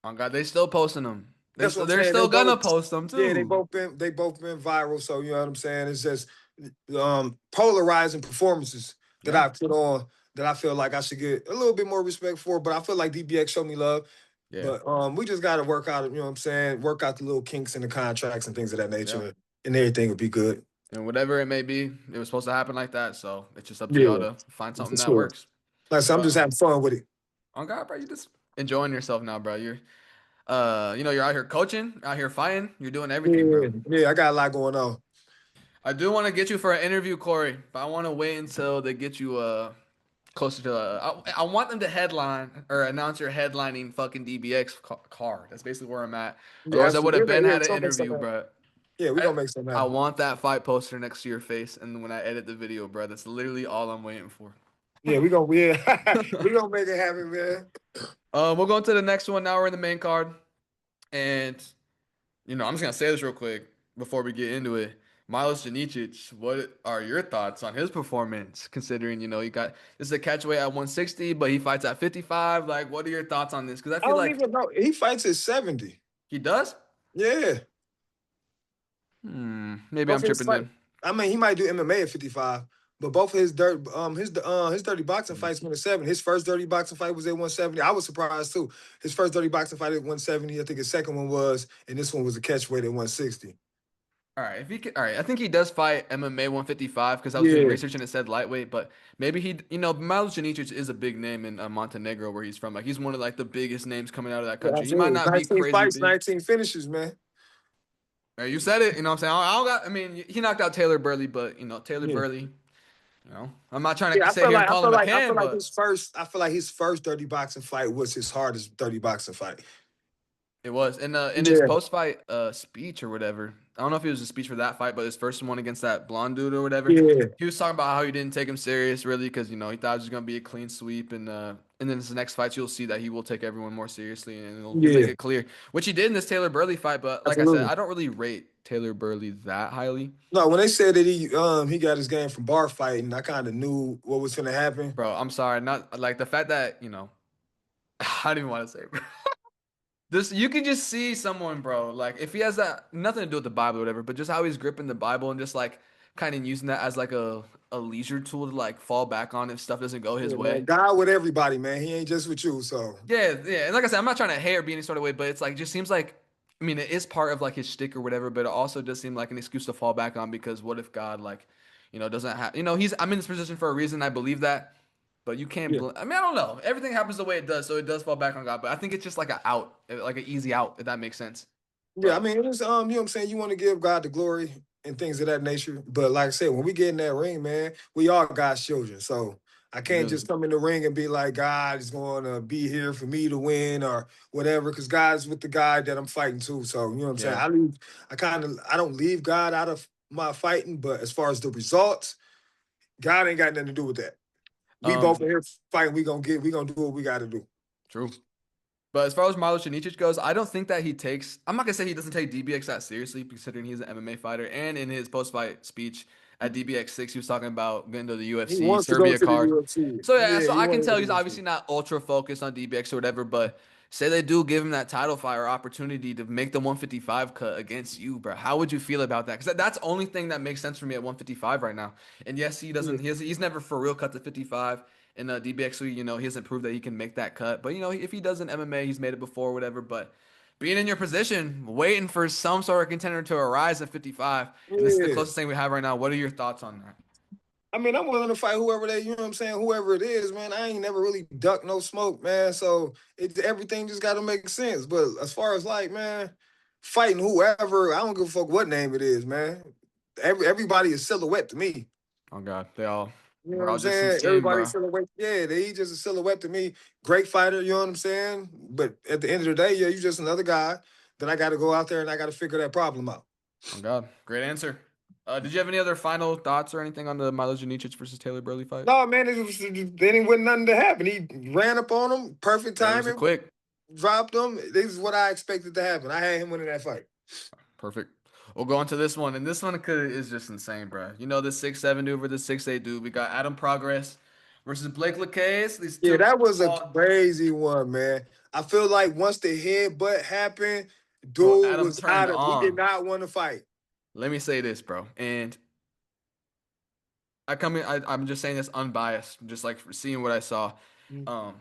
Oh God, they still posting them. That's what I'm They're saying. They still gonna both, post them yeah, too. they both been viral. So you know what I'm saying. It's just polarizing performances that Yeah, I put on that I feel like I should get a little bit more respect for. But I feel like DBX showed me love. yeah, But we just got to work out. You know what I'm saying? Work out the little kinks in the contracts and things of that yeah. nature, and everything would be good. And whatever it may be, it was supposed to happen like that. So it's just up to y'all Yeah, to find for something that sure. works. Like I said, I'm just But having fun with it. on God, bro, you just enjoying yourself now, bro. You're out here coaching, out here fighting, you're doing everything, Yeah, bro. yeah, I got a lot going on. I do want to get you for an interview, Corey, but I want to wait until they get you closer to. I want them to headline or announce your headlining fucking DBX card. That's basically where I'm at. Yeah, Otherwise, I would have absolutely. been Yeah, had it's an gonna make interview, something happen. bro. Yeah, we're I, gonna make something I happen. want that fight poster next to your face, and when I edit the video, bro, that's literally all I'm waiting for. Yeah, we gonna make it happen, man. We'll go into the next one. Now we're in the main card, and I'm just gonna say this real quick before we get into it. Milos Janicic, what are your thoughts on his performance? Considering he got this is a catchweight at 160, but he fights at 55. Like, what are your thoughts on this? Because I I feel don't like even know. He fights at 70. he does. Yeah. Maybe Both I'm of his tripping fight. then. I mean, he might do MMA at 55, but both of his dirty boxing Mm. fights went at 70. His first dirty boxing fight was at 170. I was surprised too. His first dirty boxing fight at 170. I think his second one was, and this one was a catchweight at 160. All right, if he can, all right, I think he does fight MMA 155 because I was doing Yeah. research and it said lightweight, but maybe Milos Janicic is a big name in Montenegro where he's from. Like he's one of like the biggest names coming out of that Yeah, country. He might absolutely. not be 19 crazy fights, big. 19 finishes, man. You said it. You know what I'm saying? I mean, he knocked out Taylor Burley, but Taylor Yeah. Burley. I'm not trying to Yeah, sit here and I call feel him a like can, but his first dirty boxing fight was his hardest dirty boxing fight. it was in his Yeah. post fight speech or whatever. I don't know if it was a speech for that fight, but his first one against that blonde dude or whatever. Yeah. He was talking about how he didn't take him serious really because he thought it was gonna be a clean sweep and then his next fights you'll see that he will take everyone more seriously and he'll make Yeah. it clear, which he did in this Taylor Burley fight. But like I said, Absolutely. I don't really rate Taylor Burley that highly, No, when they said that he got his game from bar fighting, I kind of knew what was gonna happen. bro. I'm sorry, not like the fact that I don't even want to say, bro. This you can just see someone, bro. Like if he has that nothing to do with the Bible or whatever, but just how he's gripping the Bible and just like kind of using that as like a leisure tool to like fall back on if stuff doesn't go his Yeah, man. way. God with everybody, man. He ain't just with you. So Yeah, yeah. And like I said, I'm not trying to hate or be any sort of way, but it's like just seems like I mean it is part of like his shtick or whatever, but it also does seem like an excuse to fall back on because what if God like doesn't have I'm in this position for a reason. I believe that. But you can't. yeah. I mean, I don't know. Everything happens the way it does, so it does fall back on God. But I think it's just like a out, like an easy out, if that makes sense. Yeah, I But mean, it was you know what I'm saying, you want to give God the glory and things of that nature. But like I said, when we get in that ring, man, we are God's children. So I can't really, just come in the ring and be like, God is going to be here for me to win or whatever, because God's with the guy that I'm fighting to. So, you know what I'm saying? yeah. I don't leave God out of my fighting, but as far as the results, God ain't got nothing to do with that. We both Um, are here fighting. We gonna do what we gotta do. true. But as far as Marlon Janicic goes, I don't think that he takes. I'm not gonna say he doesn't take DBX that seriously, considering he's an MMA fighter. And in his post-fight speech at DBX 6, he was talking about getting to the He UFC, wants to go Serbia to the card. UFC. So yeah, Yeah, so he I can wants to tell go to he's the UFC. obviously not ultra focused on DBX or whatever. But say they do give him that title fight or opportunity to make the 155 cut against you, bro. How would you feel about that? Because that's the only thing that makes sense for me at 155 right now. And yes, he doesn't. Yeah, He's never for real cut to 55 in DBX. He hasn't proved that he can make that cut. But if he does in MMA, he's made it before, whatever. But being in your position, waiting for some sort of contender to arise at 55, and this is the yeah. closest thing we have right now. What are your thoughts on that? I mean, I'm willing to fight whoever they, you know what I'm saying, whoever it is, man. I ain't never really ducked no smoke, man. So everything just got to make sense. But as far as like, man, fighting whoever, I don't give a fuck what name it is, man. Everybody is silhouette to me. Oh God, You know what we're I'm all just some saying? skin, Everybody's bro. silhouette. Yeah, they just a silhouette to me. Great fighter, you know what I'm saying? But at the end of the day, yeah, you just another guy that I got to go out there and I got to figure that problem out. Oh God, great answer. Did you have any other final thoughts or anything on the Milo Janicic versus Taylor Burley fight? No, man, they didn't want nothing to happen. He ran up on him, perfect Yeah, it was a timing, quick, dropped him. This is what I expected to happen. I had him winning that fight. perfect. We'll go on to this one, and this one is just insane, bro. The 6'7" dude versus the 6'8" dude. We got Adam Progress versus Blake Lacaze. These Yeah, two that was a fought, crazy one, man. I feel like once the headbutt happened, bro. dude Adam was turned out of. He did on. not want to fight. Let me say this, bro, and I'm just saying this unbiased, just like seeing what I saw. Um,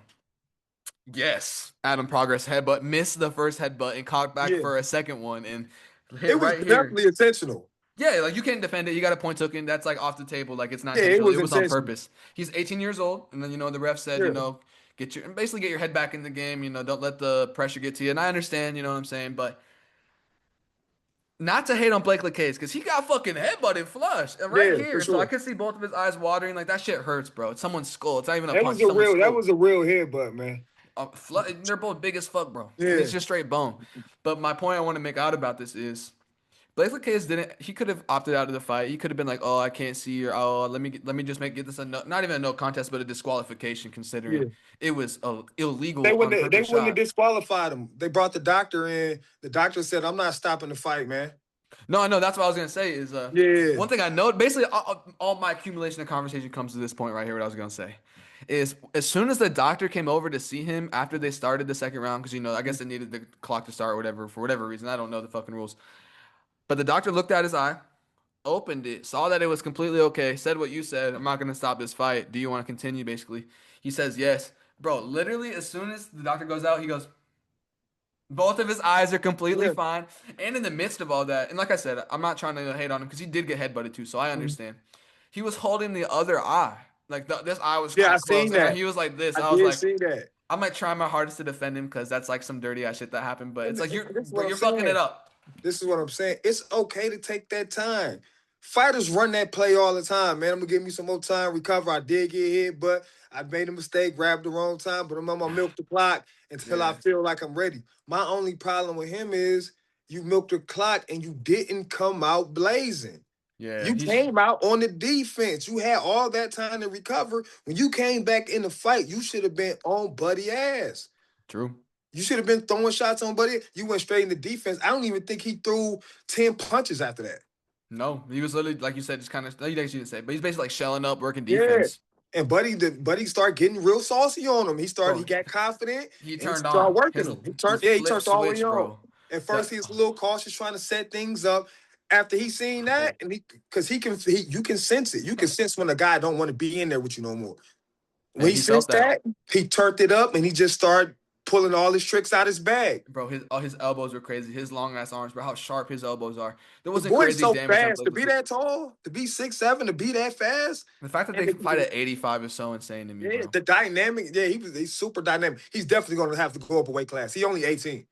yes, Adam Progress headbutt missed the first headbutt and caught back Yeah, for a second one and hit it was right here. definitely intentional. Yeah, like you can't defend it. You got a point token. That's like off the table. Like it's not Yeah, it intentional. was It was on intentional. purpose. He's 18 years old, and then the ref said, Yeah, basically get your head back in the game. Don't let the pressure get to you. And I understand, you know what I'm saying, but not to hate on Blake Lacaze because he got fucking headbutted flush right yeah, here, for and so I sure. could see both of his eyes watering. Like that shit hurts, bro. It's someone's skull. It's not even a That punch. was It's a someone's real. That skull. was a real headbutt, man. They're both big as fuck, bro, and it's Yeah, just straight bone. But my point I want to make out about this is Blake Lacaze didn't. He could have opted out of the fight. He could have been like, "Oh, I can't see," or "Oh, let me just get this not even a no contest, but a disqualification, considering yeah. it was a They illegal wouldn't. They unpurposed wouldn't have shot." disqualified him. They brought the doctor in. The doctor said, "I'm not stopping the fight, man." No, I know. That's what I was gonna say. Is Yeah, one thing I know. Basically, all my accumulation of conversation comes to this point right here. What I was gonna say is, as soon as the doctor came over to see him after they started the second round, because I guess they needed the clock to start or whatever for whatever reason. I don't know the fucking rules. But the doctor looked at his eye, opened it, saw that it was completely okay, said what you said. I'm not gonna stop this fight. Do you want to continue? Basically, he says yes, bro. Literally, as soon as the doctor goes out, he goes. Both of his eyes are completely yeah. fine. And in the midst of all that, and like I said, I'm not trying to hate on him because he did get headbutted too, so I Mhm. understand. He was holding the other eye. Like this eye was Yeah, I closed, seen and that. he was like this. I I was did like, see that. I might try my hardest to defend him because that's like some dirty ass shit that happened. But it's like And this is bro, what I'm you're fucking it saying. up. This is what I'm saying. It's okay to take that time. Fighters run that play all the time, man. I'm gonna give me some more time, recover. I did get hit, but I made a mistake, grabbed the wrong time, but I'm gonna milk the clock until I Yeah, feel like I'm ready. My only problem with him is you milked the clock and you didn't come out blazing. yeah, You he's came out on the defense. You had all that time to recover. When you came back in the fight, you should have been on Buddy ass. true. You should have been throwing shots on Buddy. You went straight into defense. I don't even think he threw 10 punches after that. No, he was literally like you said, just kind of. You didn't say, but he's basically like shelling up, working Yeah. defense, And Buddy started getting real saucy on him. He bro. got confident He and he turned started on working his him. his He flip turned all the way switch, on. bro. At first That he was a little cautious trying to set things up. After he seen that, and you can sense it. You can sense when a guy don't want to be in there with you no more. When and he he felt sensed that. that, he turned it up and he just started pulling all his tricks out his bag. Bro, his elbows were crazy. His long ass arms, bro. How sharp his elbows are. There The wasn't boy is crazy so damage on fast to Blake be Liquid. that tall, to be 6'7", to be that fast. The fact that And they fight the, at 85 is so insane to me, yeah, bro. the dynamic, yeah, he's super dynamic. He's definitely gonna have to go up a weight class. He only 18.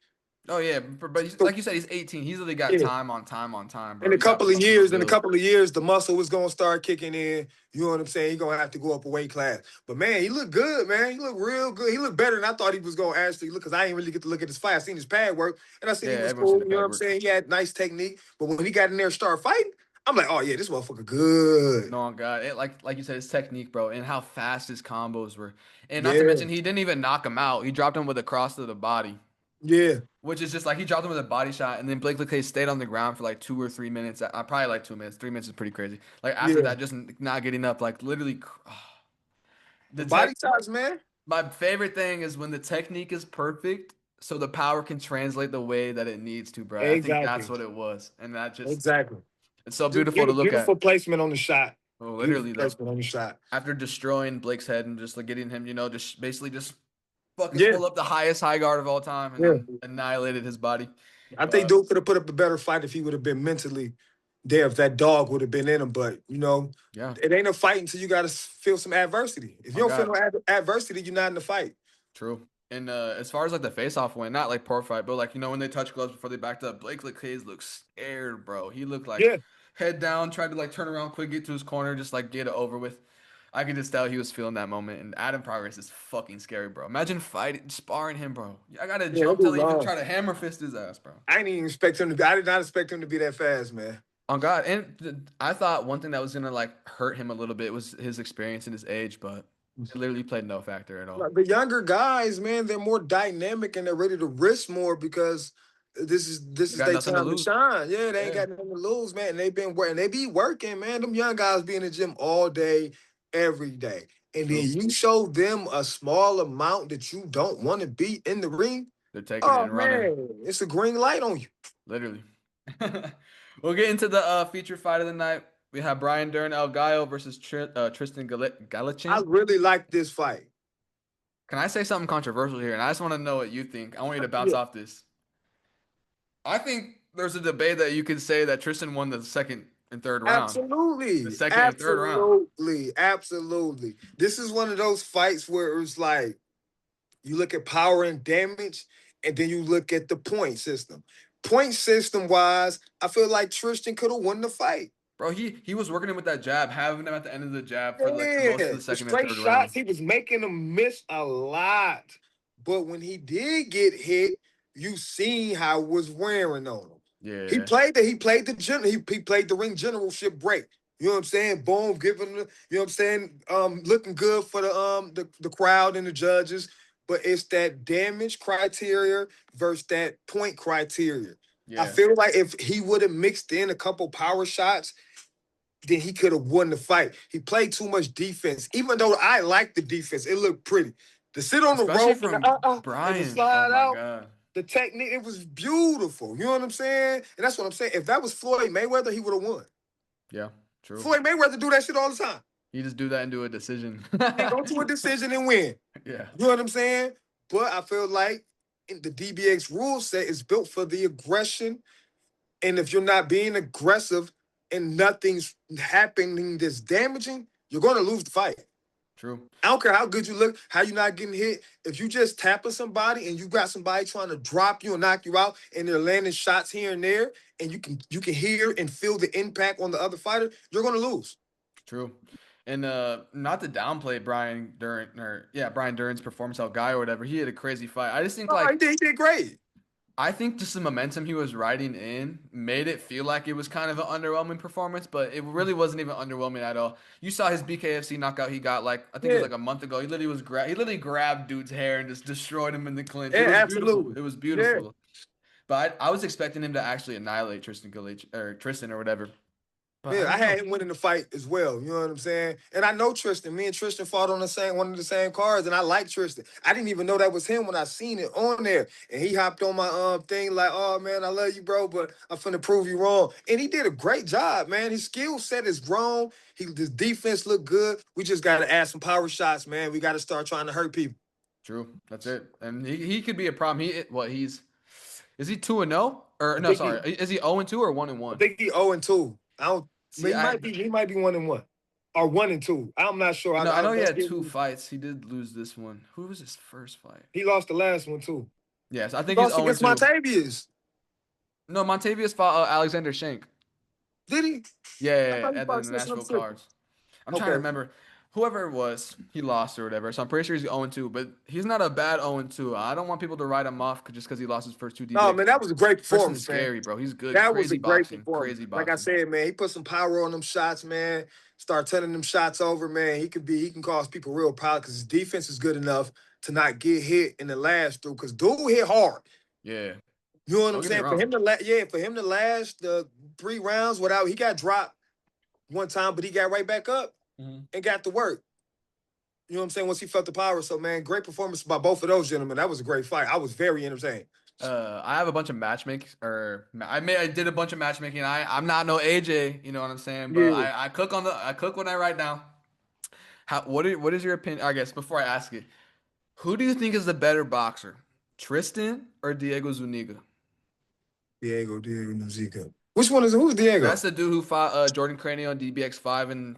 Oh yeah, but So like you said, he's 18. He's literally got yeah. time on time on time, In bro. a He's got couple of muscle to years, in a build. couple of years, the muscle is gonna start kicking in. You know what I'm saying? He's gonna have to go up a weight class. But man, he looked good, man. He looked real good. He looked better than I thought he was gonna actually look, because I didn't really get to look at his fight. I seen his pad work and I seen Yeah, he was everyone's seen cool. the You know what pad I'm work. saying? He had nice technique. But when he got in there and started fighting, I'm like, oh yeah, this motherfucker good. No, God, like you said, his technique, bro, and how fast his combos were, and not to Yeah, mention he didn't even knock him out. He dropped him with a cross to the body, yeah, which is just like he dropped him with a body shot, and then Blake Lucas stayed on the ground for like 2 or 3 minutes. Probably like 2 minutes. 3 minutes is pretty crazy. Like after yeah. that, just not getting up, like literally, the Them body tech. shots, man. My favorite thing is when the technique is perfect, so the power can translate the way that it needs to, bro. I think that's Exactly, what it was, and that just exactly. it's so beautiful to look Beautiful at. placement on the shot. Oh, Beautiful literally though. placement on the shot. After destroying Blake's head and just like getting him, just basically just fucking Yeah, pull up the highest high guard of all time and yeah. then annihilated his body. I think But Duke could have put up a better fight if he would have been mentally there, if that dog would have been in him. But yeah, it ain't a fight until you got to feel some adversity. If you oh don't feel God, no adversity, you're not in the fight. true. And as far as like the face-off win, not like poor fight, but like when they touched gloves before they backed up, Blake Hayes looked scared, bro. He looked like Yeah, head down, tried to like turn around quick, get to his corner, just like get it over with. I could just tell he was feeling that moment. And Adam Progress is fucking scary, bro. Imagine fighting, sparring him, bro. I gotta yeah, that jump till dude he even long. try to hammer fist his ass, bro. I didn't even expect him to be. I did not expect him to be that fast, man. On God, and I thought one thing that was gonna like hurt him a little bit was his experience and his age, but it literally played no factor at all. Like, the younger guys, man, they're more dynamic and they're ready to risk more because this You is got their nothing to time to lose. shine. Yeah, they ain't Yeah, got nothing to lose, man. And they've been working. They be working, man. Them young guys be in the gym all day, every day. And then true. you show them a small amount that you don't want to be in the ring. They're taking it Oh and running, man, it's a green light on you. literally. We'll get into the feature fight of the night. We have Brian Dern El Gallo versus Tristan I Galichin. really like this fight. Can I say something controversial here? And I just want to know what you think. I want you to bounce Yeah, off this. I think there's a debate that you could say that Tristan won the second and third round. The absolutely, second and third round. absolutely, absolutely. This is one of those fights where it's like you look at power and damage, and then you look at the point system. Point system wise, I feel like Tristan could have won the fight. Bro, he was working him with that jab, having him at the end of the jab for like the most of Yeah, the the second and straight third round. shots, he was making them miss a lot. But when he did get hit, you seen how it was wearing on him. Yeah, He played the he played the ring generalship break. You know what I'm saying? Boom, giving the, you know what I'm saying? Looking good for the crowd and the judges. But it's that damage criteria versus that point criteria. I yeah. feel like if he would have mixed in a couple power shots, then he could have won the fight. He played too much defense. Even though I like the defense, it looked pretty. To sit on the Especially rope and from and to Brian. Oh slide my out, God. the technique, it was beautiful. You know what I'm saying? And that's what I'm saying. If that was Floyd Mayweather, he would have won. Yeah, true. Floyd Mayweather do that shit all the time. He just do that and do a decision. He go to a decision and win. Yeah, You know what I'm saying? But I feel like the DBX rule set is built for the aggression. And if you're not being aggressive and nothing's happening that's damaging, you're going to lose the fight. true. I don't care how good you look, how you're not getting hit. If you just tapping somebody and you got somebody trying to drop you and knock you out, and they're landing shots here and there, and you can hear and feel the impact on the other fighter, you're gonna lose. True. And not to downplay Brian Durn's performance out guy or whatever. He had a crazy fight. I just think Oh, like he did great. I think just the momentum he was riding in made it feel like it was kind of an underwhelming performance, but it really wasn't even underwhelming at all. You saw his BKFC knockout he got like I think it was Yeah, like a month ago. He literally grabbed dude's hair and just destroyed him in the clinch. It yeah, was beautiful. absolutely. It was Yeah. beautiful. But I was expecting him to actually annihilate Tristan or whatever. But I Yeah, I don't had know. him winning the fight as well. You know what I'm saying? And I know Tristan. Me and Tristan fought on one of the same cards, and I like Tristan. I didn't even know that was him when I seen it on there. And he hopped on my thing like, "Oh man, I love you, bro, but I'm finna prove you wrong." And he did a great job, man. His skill set is grown. His defense looked good. We just got to add some power shots, man. We got to start trying to hurt people. True. That's it. And he could be a problem. He's is he 2-0? Or I no, think he, sorry. Is he 0-2 or 1 and I 1? think he 0-2. I don't. See, He might be 1-1 or 1-2. I'm not sure. no, I know he Let's had give two him. fights. He did lose this one. Who was his first fight? He lost the last one too. Yes, I He think he's lost 0 and against 2. Montavious. No, Montavious fought Alexander Shank. Did he? Yeah, I yeah, thought yeah, he at the fought Tristan Nashville Pacific. cards. I'm trying to Okay. remember whoever it was, he lost or whatever. So I'm pretty sure he's 0-2, but he's not a bad 0-2. I don't want people to write him off just because he lost his first two Oh DBX man, that fights. was a great Tristan's performance, man. scary, bro. He's good. That was a Crazy great boxing. performance. Crazy Like I boxing. said, man, he put some power on them shots, man. Start turning them shots over, man. He can cause people real problems because his defense is good enough to not get hit in the last through. Because dude hit hard. Yeah. You know what I'm Don't get me saying? For wrong. him to yeah, for him to last the 3 rounds without he got dropped one time, but he got right back up Mhm. and got to work. You know what I'm saying? Once he felt the power. So man, great performance by both of those gentlemen. That was a great fight. I was very entertained. I have a bunch of matchmaking, I did a bunch of matchmaking. I'm not no AJ, you know what I'm saying? But Yeah. I cook when I write down. What is your opinion? I guess before I ask it, who do you think is the better boxer, Tristan or Diego Zuniga? Diego Nuzica. Which one is who's That's Diego? the dude who fought Jordan Craniel on DBX5, and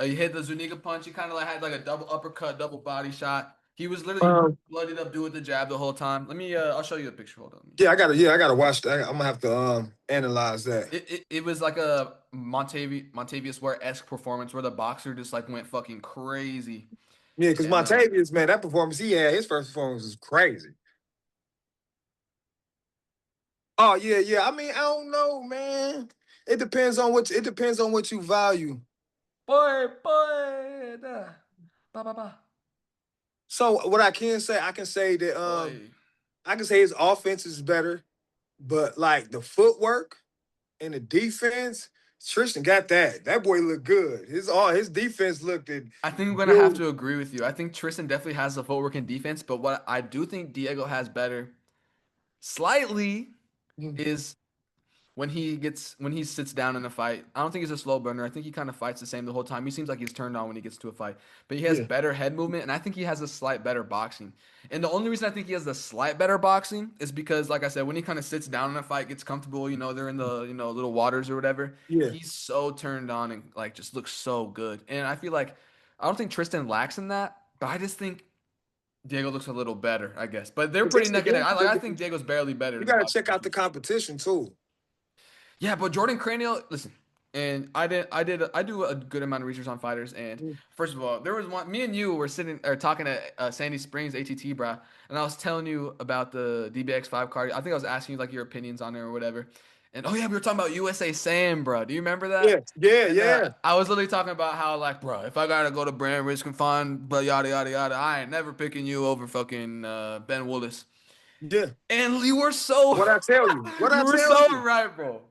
he hit the Zuniga punch. He kind of like had like a double uppercut, double body shot. He was literally Um, bloodied up, doing the jab the whole time. I'll show you the picture. Hold on. yeah, I gotta watch that. I'm gonna have to analyze that. It was like a Montavious Ware-esque performance where the boxer just like went fucking crazy. Yeah, because And Montavious, man, that performance he had, his first performance was crazy. Oh yeah, yeah. I mean, I don't know, man. It depends on what you value. boy, ba ba ba, So what I can say that boy. I can say his offense is better, but like the footwork and the defense, Tristan got that. That boy looked good. His defense looked good. I think I'm gonna have to agree with you. I think Tristan definitely has the footwork and defense, but what I do think Diego has better, slightly, is when he sits down in a fight. I don't think he's a slow burner. I think he kind of fights the same the whole time. He seems like he's turned on when he gets to a fight, but he has Yeah, better head movement, and I think he has a slight better boxing. And the only reason I think he has the slight better boxing is because, like I said, when he kind of sits down in a fight, gets comfortable, they're in the little waters or whatever. yeah. He's so turned on and like just looks so good. And I feel like I don't think Tristan lacks in that, but I just think Diego looks a little better, I guess. But they're But pretty this neck and neck. I think you Diego's barely better than gotta Bobby check out the Grisham. competition too. Yeah, but Jordan Craniel, listen, and I do a good amount of research on fighters. And first of all, there was one. Me and you were sitting or talking at Sandy Springs ATT, bro, and I was telling you about the DBX5 card. I think I was asking you like your opinions on it or whatever. And oh yeah, we were talking about USA Sam, bro. Do you remember Yeah, that? yeah, And yeah, I was literally talking about how like, bro, if I gotta go to brand risk and find, but yada yada yada, I ain't never picking you over fucking Ben Willis. yeah. And you were so, What I tell you? What you I were tell so you? right, bro.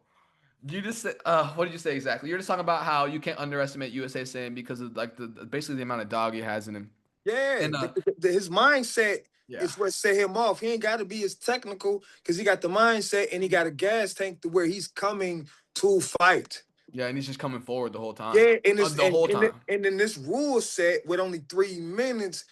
You just said, what did you say exactly? You're just talking about how you can't underestimate USA Sam because of like basically the amount of dog he has in him. Yeah, And his mindset yeah, is what set him off. He ain't got to be as technical because he got the mindset and he got a gas tank to where he's coming to fight. yeah, and he's just coming forward the whole time, Yeah, and this the whole time. and then this rule set with only 3 minutes,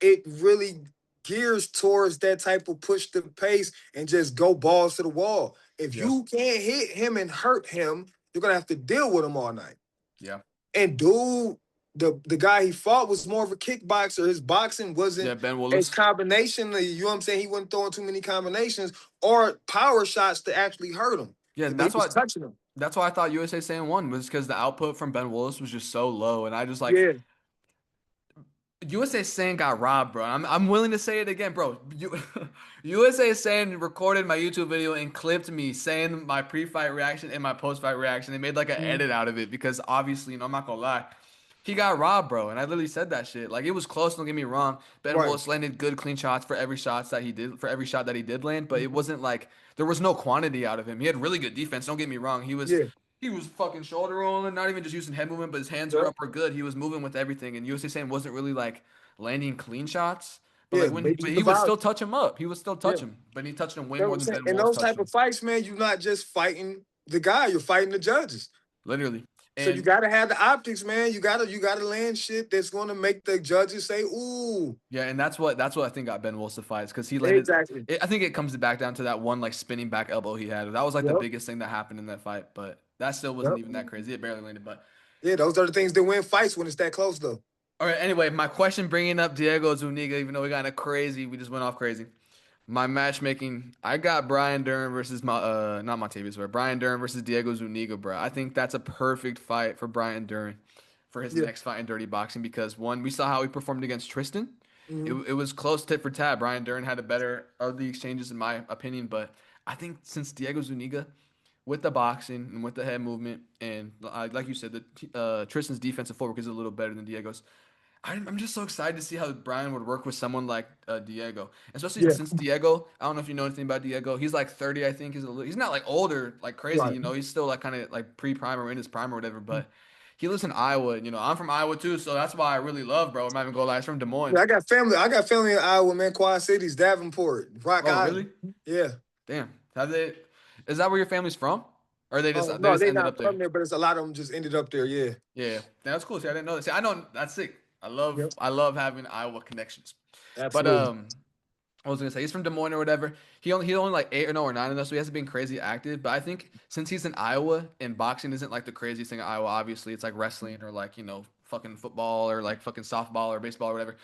it really gears towards that type of push the pace and just go balls to the wall. If Yeah, you can't hit him and hurt him, you're gonna have to deal with him all night. yeah, And dude, the guy he fought was more of a kickboxer. His boxing yeah. wasn't Ben as Willis. combination. You know what I'm saying? He wasn't throwing too many combinations or power shots to actually hurt him. Yeah, and But he was touching him. that's why I thought USA Sam won was because the output from Ben Willis was just so low, and I just like Yeah, USA Sam got robbed, bro. I'm willing to say it again, bro. USA Sam recorded my YouTube video and clipped me saying my pre-fight reaction and my post-fight reaction. They made like an mhm, edit out of it because obviously, I'm not gonna lie, he got robbed, bro. And I literally said that shit. Like it was close. Don't get me wrong. Ben right. Willis landed good, clean shots for every every shot that he did land. But it wasn't like there was no quantity out of him. He had really good defense. Don't get me wrong. Yeah, He was fucking shoulder rolling, not even just using head movement, but his hands were yeah, up or good. He was moving with everything, and USA Sam wasn't really like landing clean shots. But yeah. like Maybe but the he would still volume. touch him up. He would still Yeah. touch him, but he touched him way You know what more I'm than saying? Ben In Willis those touched type of him, fights, man, you're not just fighting the guy, you're fighting the judges. literally. So you And gotta have the optics, man. You gotta land shit that's gonna make the judges say, ooh. yeah, and that's what I think got Ben Willis to fight because he landed. Exactly. I think it comes back down to that one like spinning back elbow he had. That was like the Yep. biggest thing that happened in that fight, but that still wasn't Yep. even that crazy. It barely landed, but. Yeah, those are the things that win fights when it's that close, though. All right. Anyway, my question bringing up Diego Zuniga, even though we got a crazy, we just went off crazy. My matchmaking, I got Brian Dern versus my not Montavious, but Brian Dern versus Diego Zuniga, bro. I think that's a perfect fight for Brian Dern. for his Yeah. next fight in Dirty Boxing because one, we saw how he performed against Tristan. It, Mhm. it was close tit for tat. Brian Dern had a better of the exchanges in my opinion, but I think since Diego Zuniga with the boxing and with the head movement and like you said, the Tristan's defensive footwork is a little better than Diego's. I'm just so excited to see how Brian would work with someone like Diego, especially Yeah. since Diego. I don't know if you know anything about Diego. He's like 30, I think. He's not like older, like crazy. Right. You know, he's still like kind of like pre-prime or in his prime or whatever. But he lives in Iowa. You know, I'm from Iowa too, so that's why I really love, bro. I'm not even gonna lie. He's from Des Moines. Yeah, I got family. I got family in Iowa, man. Quad Cities, Davenport, Rock Oh, Island. really? Yeah. Damn. Have they? Is that where your family's from, or they No, just they ended not up from there? there, but it's a lot of them just ended up there. Yeah. Yeah, that's cool. See, I didn't know that. See, I know that's sick. Yep. I love having Iowa connections. But Absolutely. I was gonna say he's from Des Moines or whatever. He only like 8 or 9 of those, so he hasn't been crazy active. But I think since he's in Iowa and boxing isn't like the craziest thing in Iowa, obviously it's like wrestling or like fucking football or like fucking softball or baseball or whatever.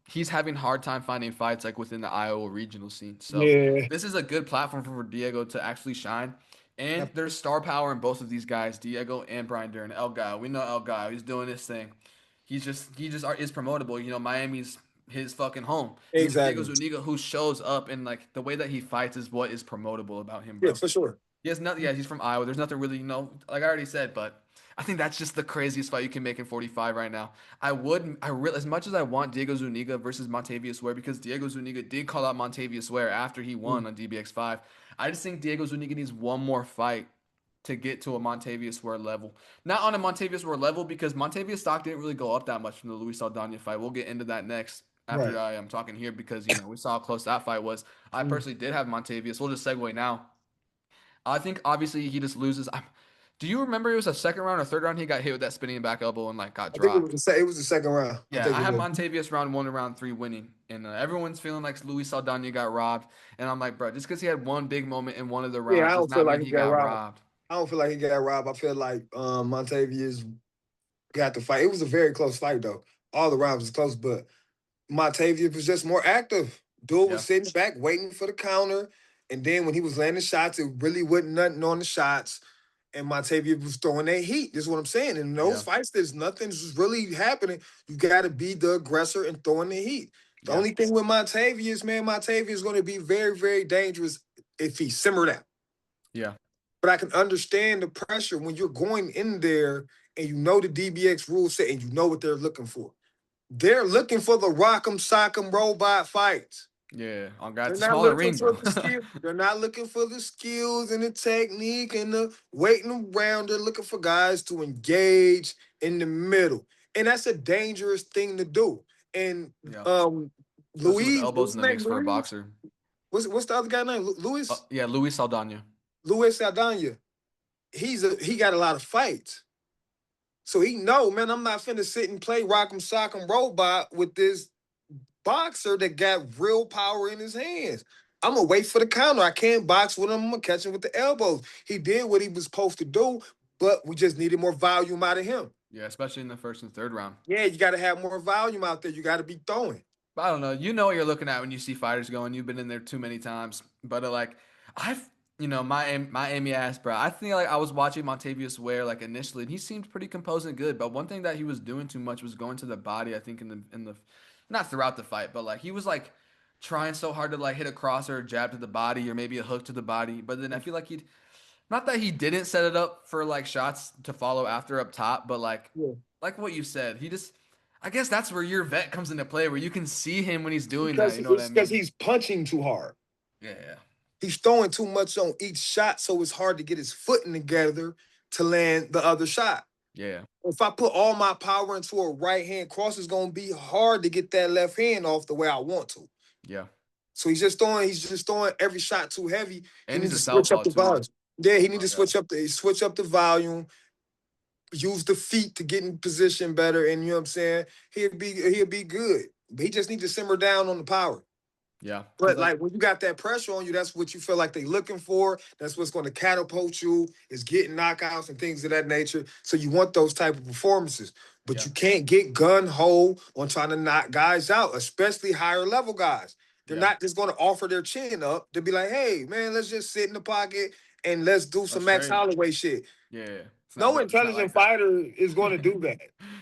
He's having hard time finding fights like within the Iowa regional scene. So Yeah. this is a good platform for Diego to actually shine. And Yep. there's star power in both of these guys, Diego and Brian Dern. El Gaio, we know El Gaio. He's doing his thing. He just is promotable. You know, Miami's his fucking home. And you have Diego Exactly. Zuniga who shows up and like the way that he fights is what is promotable about him, Yeah, bro. for sure. He has nothing. Yeah, he's from Iowa. There's nothing really, like I already said, but I think that's just the craziest fight you can make in 45 right now. As much as I want Diego Zuniga versus Montavious Ware because Diego Zuniga did call out Montavious Ware after he Mm. won on DBX5. I just think Diego Zuniga needs one more fight to get to a Montavious Ware level. Not on a Montavious Ware level because Montavious stock didn't really go up that much from the Luis Saldana fight. We'll get into that next after Right. I am talking here because we saw how close that fight was. I Mm. personally did have Montavious. We'll just segue now. I think obviously he just loses. Do you remember it was a second round or third round he got hit with that spinning back elbow and like got I think dropped? it was the second round. I Yeah, think I it have was. Montavious round 1 and round 3 winning, and everyone's feeling like Luis Saldana got robbed, and I'm like, bro, just because he had one big moment in one of the Yeah, rounds I does don't feel not mean like he he got got robbed. robbed. I don't feel like he got robbed. I feel like Montavious got the fight. It was a very close fight though. All the rounds was close, but Montavious was just more active. Dude Yeah, was sitting back waiting for the counter. And then when he was landing shots, it really wasn't nothing on the shots. And Montavious was throwing that heat. This is what I'm saying. In those yeah, fights, there's nothing's really happening. You got to be the aggressor and throwing the heat. The yeah, only thing with Montavious, man, Montavious is going to be very, very dangerous if he simmered out. yeah, But I can understand the pressure when you're going in there and you know the DBX rule set and you know what they're looking for. They're looking for the rock'em sock'em robot fights. yeah. On God, They're it's a not smaller looking ring, for bro. the skill. They're not looking for the skills and the technique and the waiting around. They're looking for guys to engage in the middle, and that's a dangerous thing to do. And Yeah, especially with Louise, elbows what's in his the name? mix for a Louise. boxer. What's the other guy name? Louis. Yeah, Luis Saldana. Louis Saldana. He got a lot of fights. So he know, man, I'm not finna sit and play rock'em sock'em robot with this boxer that got real power in his hands. I'm gonna wait for the counter. I can't box with him. I'm gonna catch him with the elbows. He did what he was supposed to do, but we just needed more volume out of him. Yeah, especially in the first and third round. Yeah, you got to have more volume out there. You got to be throwing. But I don't know. You know what you're looking at when you see fighters going. You've been in there too many times. But like, I've my Amy ass, bro. I think like I was watching Montavious Ware like initially, and he seemed pretty composed and good. But one thing that he was doing too much was going to the body. I think in the not throughout the fight, but like he was like trying so hard to like hit a cross or a jab to the body or maybe a hook to the body. But then I feel like he'd not that he didn't set it up for like shots to follow after up top, but Yeah. like what you said, he just I guess that's where your vet comes into play, where you can see him when he's doing that. You know what I It's because mean? he's punching too hard. Yeah, He's throwing too much on each shot, so it's hard to get his footing together to land the other shot. yeah, If I put all my power into a right hand cross, it's gonna be hard to get that left hand off the way I want to. yeah. So he's just throwing every shot too heavy. He And he's needs a to switch up southpaw the too. volume. Yeah, he Oh needs my to god. switch up the volume, use the feet to get in position better, and you know what I'm saying? He'll be good. But he just needs to simmer down on the power. Yeah, because But like like when you got that pressure on you, that's what you feel like they're looking for. That's what's going to catapult you, is getting knockouts and things of that nature. So you want those type of performances. But yeah, you can't get gun ho on trying to knock guys out, especially higher level guys. They're yeah, not just going to offer their chin up to be like, hey, man, let's just sit in the pocket and let's do some That's Max crazy. Holloway shit. Yeah, No it's not like intelligent that. fighter is going to do that.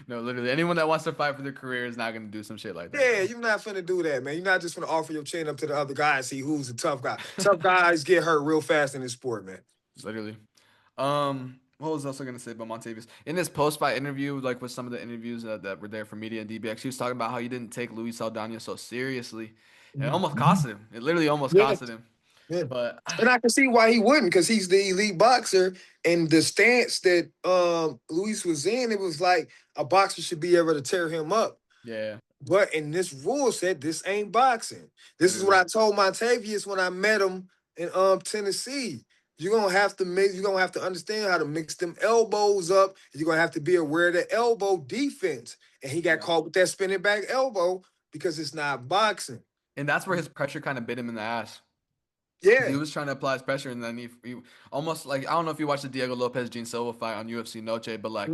No, literally, anyone that wants to fight for their career is not gonna do some shit like that, Yeah, bro. you're not finna do that, man. You're not just gonna offer your chin up to the other guy and see who's the tough guy. Tough guys get hurt real fast in this sport, man. Literally. What was I also gonna say about Montavious? In this post-fight interview, like with some of the interviews that were there for media and DBX, he was talking about how he didn't take Luis Saldana so seriously. It almost cost him. It literally almost Yeah, costed him. yeah. But And I can see why he wouldn't, because he's the elite boxer, and the stance that Luis was in, it was like a boxer should be able to tear him up. yeah, But in this rule said this ain't boxing. This is what literally. I told Montavious when I met him in Tennessee. You're gonna have to mix, you're gonna have to understand how to mix them elbows up. You're gonna have to be aware of the elbow defense. And he got Yeah. caught with that spinning back elbow because it's not boxing. And that's where his pressure kind of bit him in the ass. Because he Yeah. was trying to apply his pressure, and then he almost like I don't know if you watched the Diego Lopez Gene Silva fight on UFC Noche, but like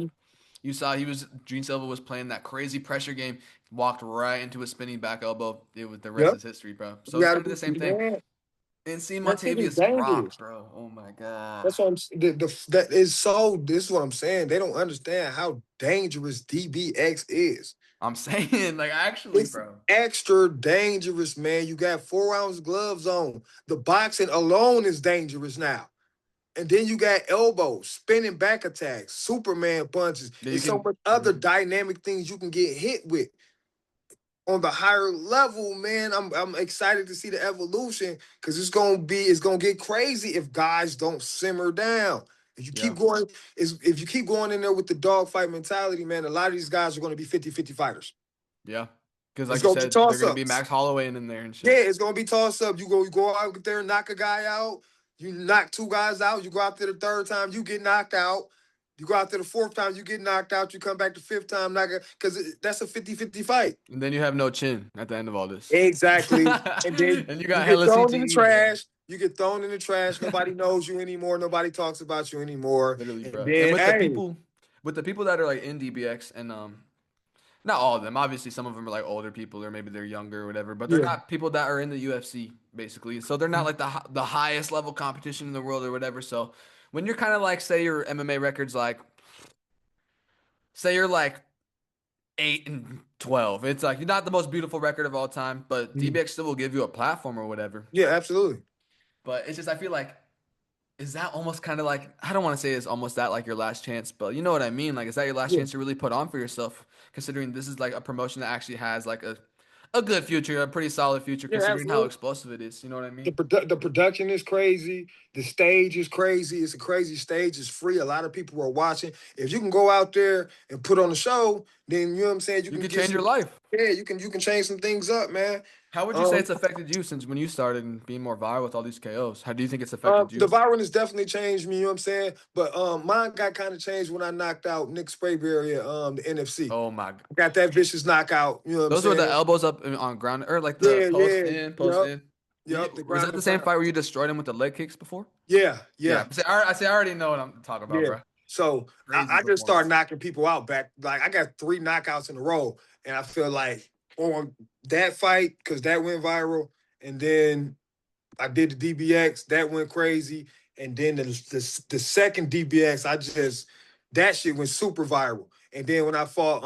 you saw Gene Silva was playing that crazy pressure game, walked right into a spinning back elbow. It was the rest Yep. is history, bro. You So it's gotta kind of be the same thing. man. And seeing That shit is Montavious rock, dangerous. bro. Oh my god. That's what that is so. This is what I'm saying. They don't understand how dangerous DBX is. I'm saying, like, actually, It's bro. extra dangerous, man. You got 4 ounce gloves on. The boxing alone is dangerous now. And then you got elbows, spinning back attacks, Superman punches. Yeah, you There's so can. much other dynamic things you can get hit with on the higher level, man. I'm excited to see the evolution because it's gonna get crazy if guys don't simmer down. If you Yeah, keep going, if you keep going in there with the dogfight mentality, man, a lot of these guys are gonna be 50-50 fighters. yeah. Because It's like you gonna be said, they're toss gonna be ups. Max Holloway in there and Yeah, shit. it's gonna be toss up. You go out there, knock a guy out. You knock 2 guys out. You go out there the third time, you get knocked out. You go out there the fourth time, you get knocked out. You come back the fifth time, because that's a 50-50 fight. And then you have no chin at the end of all this. Exactly. And then And you you got get hella thrown in the CTE, bro. trash. You get thrown in the trash. Nobody knows you anymore. Nobody talks about you anymore. Literally, And bro. And then, hey, with the people that are like in DBX and not all of them. Obviously, some of them are like older people or maybe they're younger or whatever, but they're yeah. not people that are in the UFC basically. So they're not like the highest level competition in the world or whatever. So when you're kind of like say your MMA records like say you're like 8-12, it's like you're not the most beautiful record of all time, but DBX still will give you a platform or whatever. Yeah, absolutely. But it's just I feel like is that almost kind of like I don't want to say it's almost that like your last chance, but you know what I mean? Like is that your last Yeah. chance to really put on for yourself, considering this is like a promotion that actually has like a good future, a pretty solid future, Yeah, considering how absolutely. explosive it is. You know what I The, mean? the production is crazy. The stage is crazy. It's a crazy stage. It's free. A lot of people are watching. If you can go out there and put on a show, then you know what I'm saying. You You can could get change your some. life. Yeah, you can change some things up, man. How would you say Um, it's affected you since when you started and being more viral with all these KOs? How do you think it's affected the you? viral has definitely changed me. You know what I'm saying. But mine got kind of changed when I knocked out Nick Sprayberry at the NFC. Oh my God. Got that vicious knockout. You know what I'm Those were the saying. elbows up on ground or like the Yeah, yeah, post yep, in. yep. The Was ground that the and same pound. fight where you destroyed him with the leg kicks before? Yeah, Yeah. yeah. I already know what I'm talking about, Yeah. bro. So Crazy I just started performance. knocking people out back. Like I got 3 knockouts in a row. And I feel like on that fight, because that went viral, and then I did the DBX, that went crazy. And then the second DBX, that shit went super viral. And then when I fought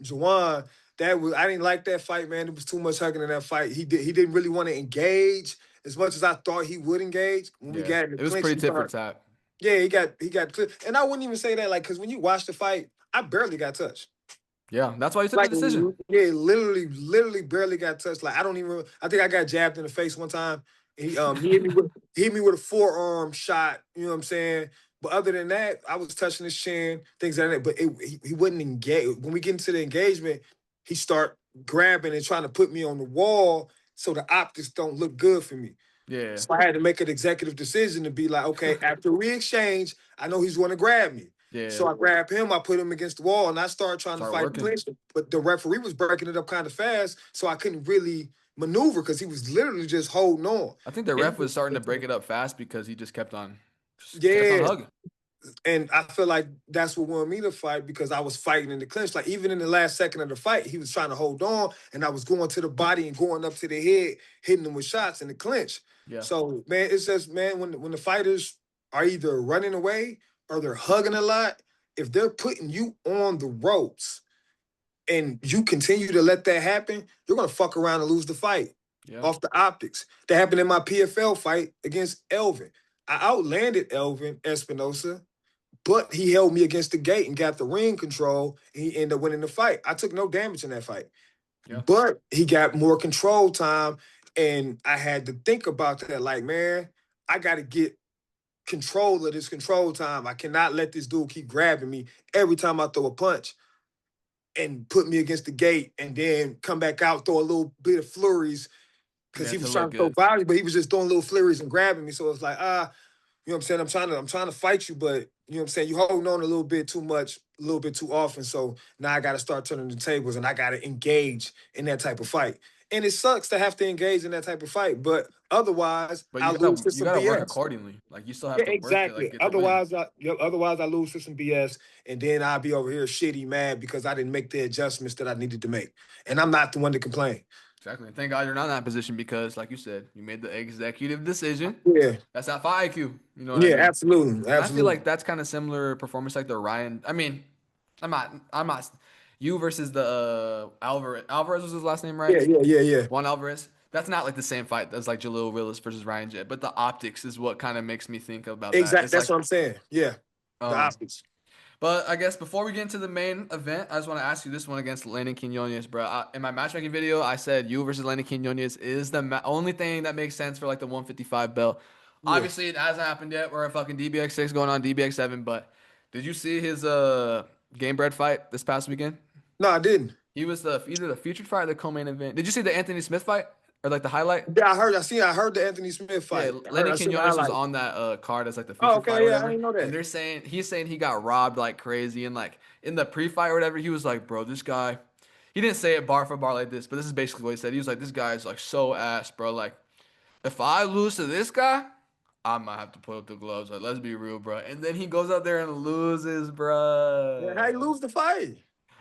Jawan, I didn't like that fight, man. It was too much hugging in that fight. He didn't really want to engage as much as I thought he would engage. When we Yeah. got in the It was clinch, pretty he tit for started. tat. Yeah, he got clipped. And I wouldn't even say that like because when you watch the fight, I barely got touched. Yeah. That's why you took the Like decision. yeah, literally barely got touched. Like I don't even. I think I got jabbed in the face one time. He hit me with a forearm shot. You know what I'm saying? But other than that, I was touching his chin, things like that. But he wouldn't engage. When we get into the engagement, he start grabbing and trying to put me on the wall so the optics don't look good for me. Yeah. So I had to make an executive decision to be like, okay, after we exchange, I know he's going to grab me. Yeah. So I grabbed him, I put him against the wall, and I started trying to Start fight the working. clinch. But the referee was breaking it up kind of fast, so I couldn't really maneuver because he was literally just holding on. I think the And ref was starting to break it up fast because he just kept on yeah, hugging. and I feel like that's what wanted me to fight because I was fighting in the clinch. Like even in the last second of the fight, he was trying to hold on, and I was going to the body and going up to the head, hitting him with shots in the clinch. Yeah. So man, it's just man when the fighters are either running away or they're hugging a lot, if they're putting you on the ropes and you continue to let that happen, you're gonna fuck around and lose the fight Yeah. off the optics. That happened in my PFL fight against Elvin. I outlanded Elvin Espinosa, but he held me against the gate and got the ring control, and he ended up winning the fight. I took no damage in that fight, Yeah. but he got more control time, and I had to think about that. Like, man, I got to get control of this control time. I cannot let this dude keep grabbing me every time I throw a punch and put me against the gate and then come back out, throw a little bit of flurries because Yeah, he to was look trying to throw good. volume, but he was just throwing little flurries and grabbing me. So it's like, you know what I'm saying? I'm trying to fight you, but you know what I'm saying? You holding on a little bit too much, a little bit too often. So now I gotta start turning the tables and I gotta engage in that type of fight. And it sucks to have to engage in that type of fight, but otherwise But I lose to you some gotta work BS. accordingly. Like you still have Yeah, to work to like exactly. get the win. Otherwise I lose to some BS, and then I'll be over here shitty mad because I didn't make the adjustments that I needed to make. And I'm not the one to complain. Exactly. And thank God you're not in that position because, like you said, you made the executive decision. Yeah. That's not fight IQ. You know what I Yeah, mean? absolutely. And I feel Absolutely. like that's kind of similar performance like the Ryan. I mean, I'm not. You versus the Alvarez. Alvarez was his last name, right? Yeah, yeah, yeah, yeah. Juan Alvarez. That's not like the same fight as like Jaleel Willis versus Ryan Jett, but the optics is what kind of makes me think about that. Exactly. It's That's like, what I'm saying. Yeah. The um, optics. but I guess before we get into the main event, I just want to ask you this one against Landon Quinones, bro. In my matchmaking video, I said you versus Landon Quinones is the only thing that makes sense for like the 155 belt. Yeah. Obviously, it hasn't happened yet. We're at fucking DBX6 going on DBX7, but did you see his game bred fight this past weekend? No, I didn't. He was the either the featured fight or the co-main event. Did you see the Anthony Smith fight or like the highlight? Yeah, I heard the Anthony Smith Yeah, fight. Landon I seen the Quinones was highlight. on that card as like the Oh, featured fight or okay, yeah, I whatever, didn't know and that. they're saying he's saying he got robbed like crazy, and like in the pre-fight or whatever, he was like, "Bro, this guy," he didn't say it bar for bar like this, but this is basically what he said. He was like, "This guy is like so ass, bro. Like if I lose to this guy, I might have to put up the gloves. Like let's be real, bro." And then he goes out there and loses, Yeah, how you bro. lose the fight?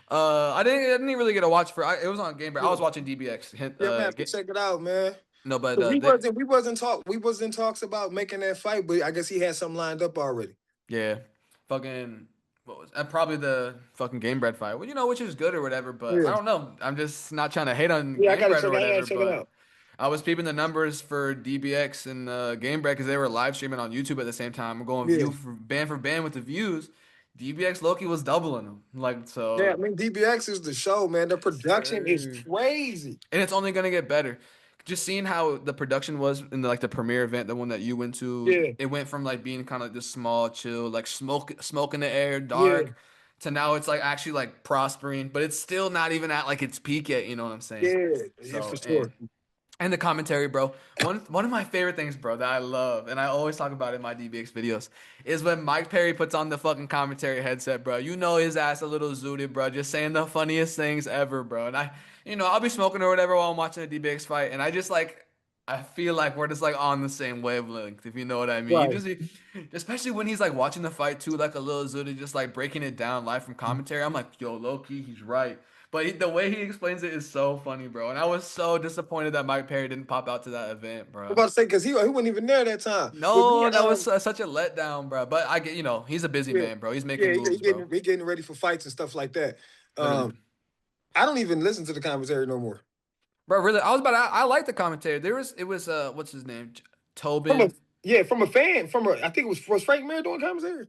I didn't really get a watch for. It was on Game Break. I Yeah, was watching DBX. yeah, I'm gonna have to check it out, man. No, but 'Cause they we wasn't in talks about making that fight, but I guess he had something lined up already. Yeah, fucking what was probably the fucking Game Bread fight. Well, you know, which is good or whatever, but I Yeah, don't know. I'm just not trying to hate on yeah, Game Bread or I gotta whatever, check it but out. I was peeping the numbers for DBX and Game Bread because they were live streaming on YouTube at the same time. We're going Yeah, for band with the views. DBX Loki was doubling them, like yeah. I so. mean, DBX is the show, man. The Yes, production is sir. crazy. And it's only gonna get better. Just seeing how the production was in the, like the premiere event, the one that you went to, Yeah, it went from like being kind of like this small, chill, like smoke in the air, yeah, dark, to now it's like actually like prospering, but it's still not even at like its peak yet. You know what I'm saying? yeah, yeah, for So sure. and the commentary, bro. One of my favorite things, bro, that I love, and I always talk about in my DBX videos, is when Mike Perry puts on the fucking commentary headset, bro. You know his ass a little zooted, bro, just saying the funniest things ever, bro. And I'll be smoking or whatever while I'm watching a DBX fight, and I feel like we're just like on the same wavelength, if you know what I mean. Right. Especially when he's like watching the fight too, like a little zooted, just like breaking it down live from commentary. I'm like, yo, low key, he's right. But the way he explains it is so funny, bro. And I was so disappointed that Mike Perry didn't pop out to that event, I'm bro. about to say because he wasn't even there that time. With me, No, that was such a letdown, bro. But I get, he's a busy yeah, man, bro. He's yeah, making moves, bro. he getting ready for fights and stuff like that. Literally, I don't even listen to the commentary no more. bro. Really, I like the commentary. It was what's his name, From a Tobin. from a fan, I think was Frank Mir doing commentary.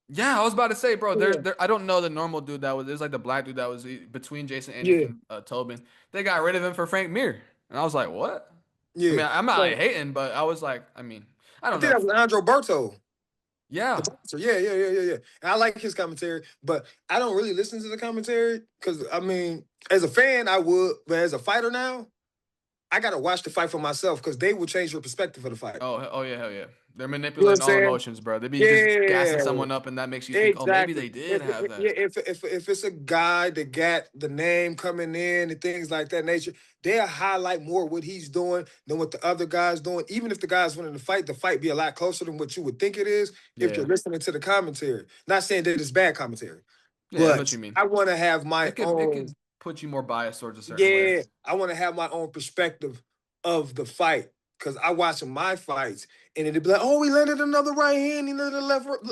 Yeah, I was about to say, bro. Yeah, I don't know the normal dude that was. There's like the black dude that was between Jason Anyuke yeah, and Tobin. They got rid of him for Frank Mir, and I was like, what? I yeah. mean, I'm not like So hating, but I was like, I mean, I I don't think know. that was Andro Berto. Yeah, So yeah. And I like his commentary, but I don't really listen to the commentary because I mean, as a fan, I would, but as a fighter now, I gotta watch the fight for myself because they will change your perspective of the fight. oh yeah, hell yeah. They're You know what I'm manipulating all saying? emotions, bro. They be just gassing Yeah. someone up, and that makes you think, oh, maybe Exactly. they did have Yeah, that. if it's a guy that got the name coming in and things like that nature, they'll highlight more what he's doing than what the other guy's doing. Even if the guy's winning the fight be a lot closer than what you would think it is if you're Yeah, listening to the commentary. Not saying that it's bad commentary, yeah, I know but what you mean. I want to have my It own. could put you more biased towards a certain way. Yeah, I want to have my own perspective of the fight because I watch my fights And it'd be like, oh, he landed another right hand, he landed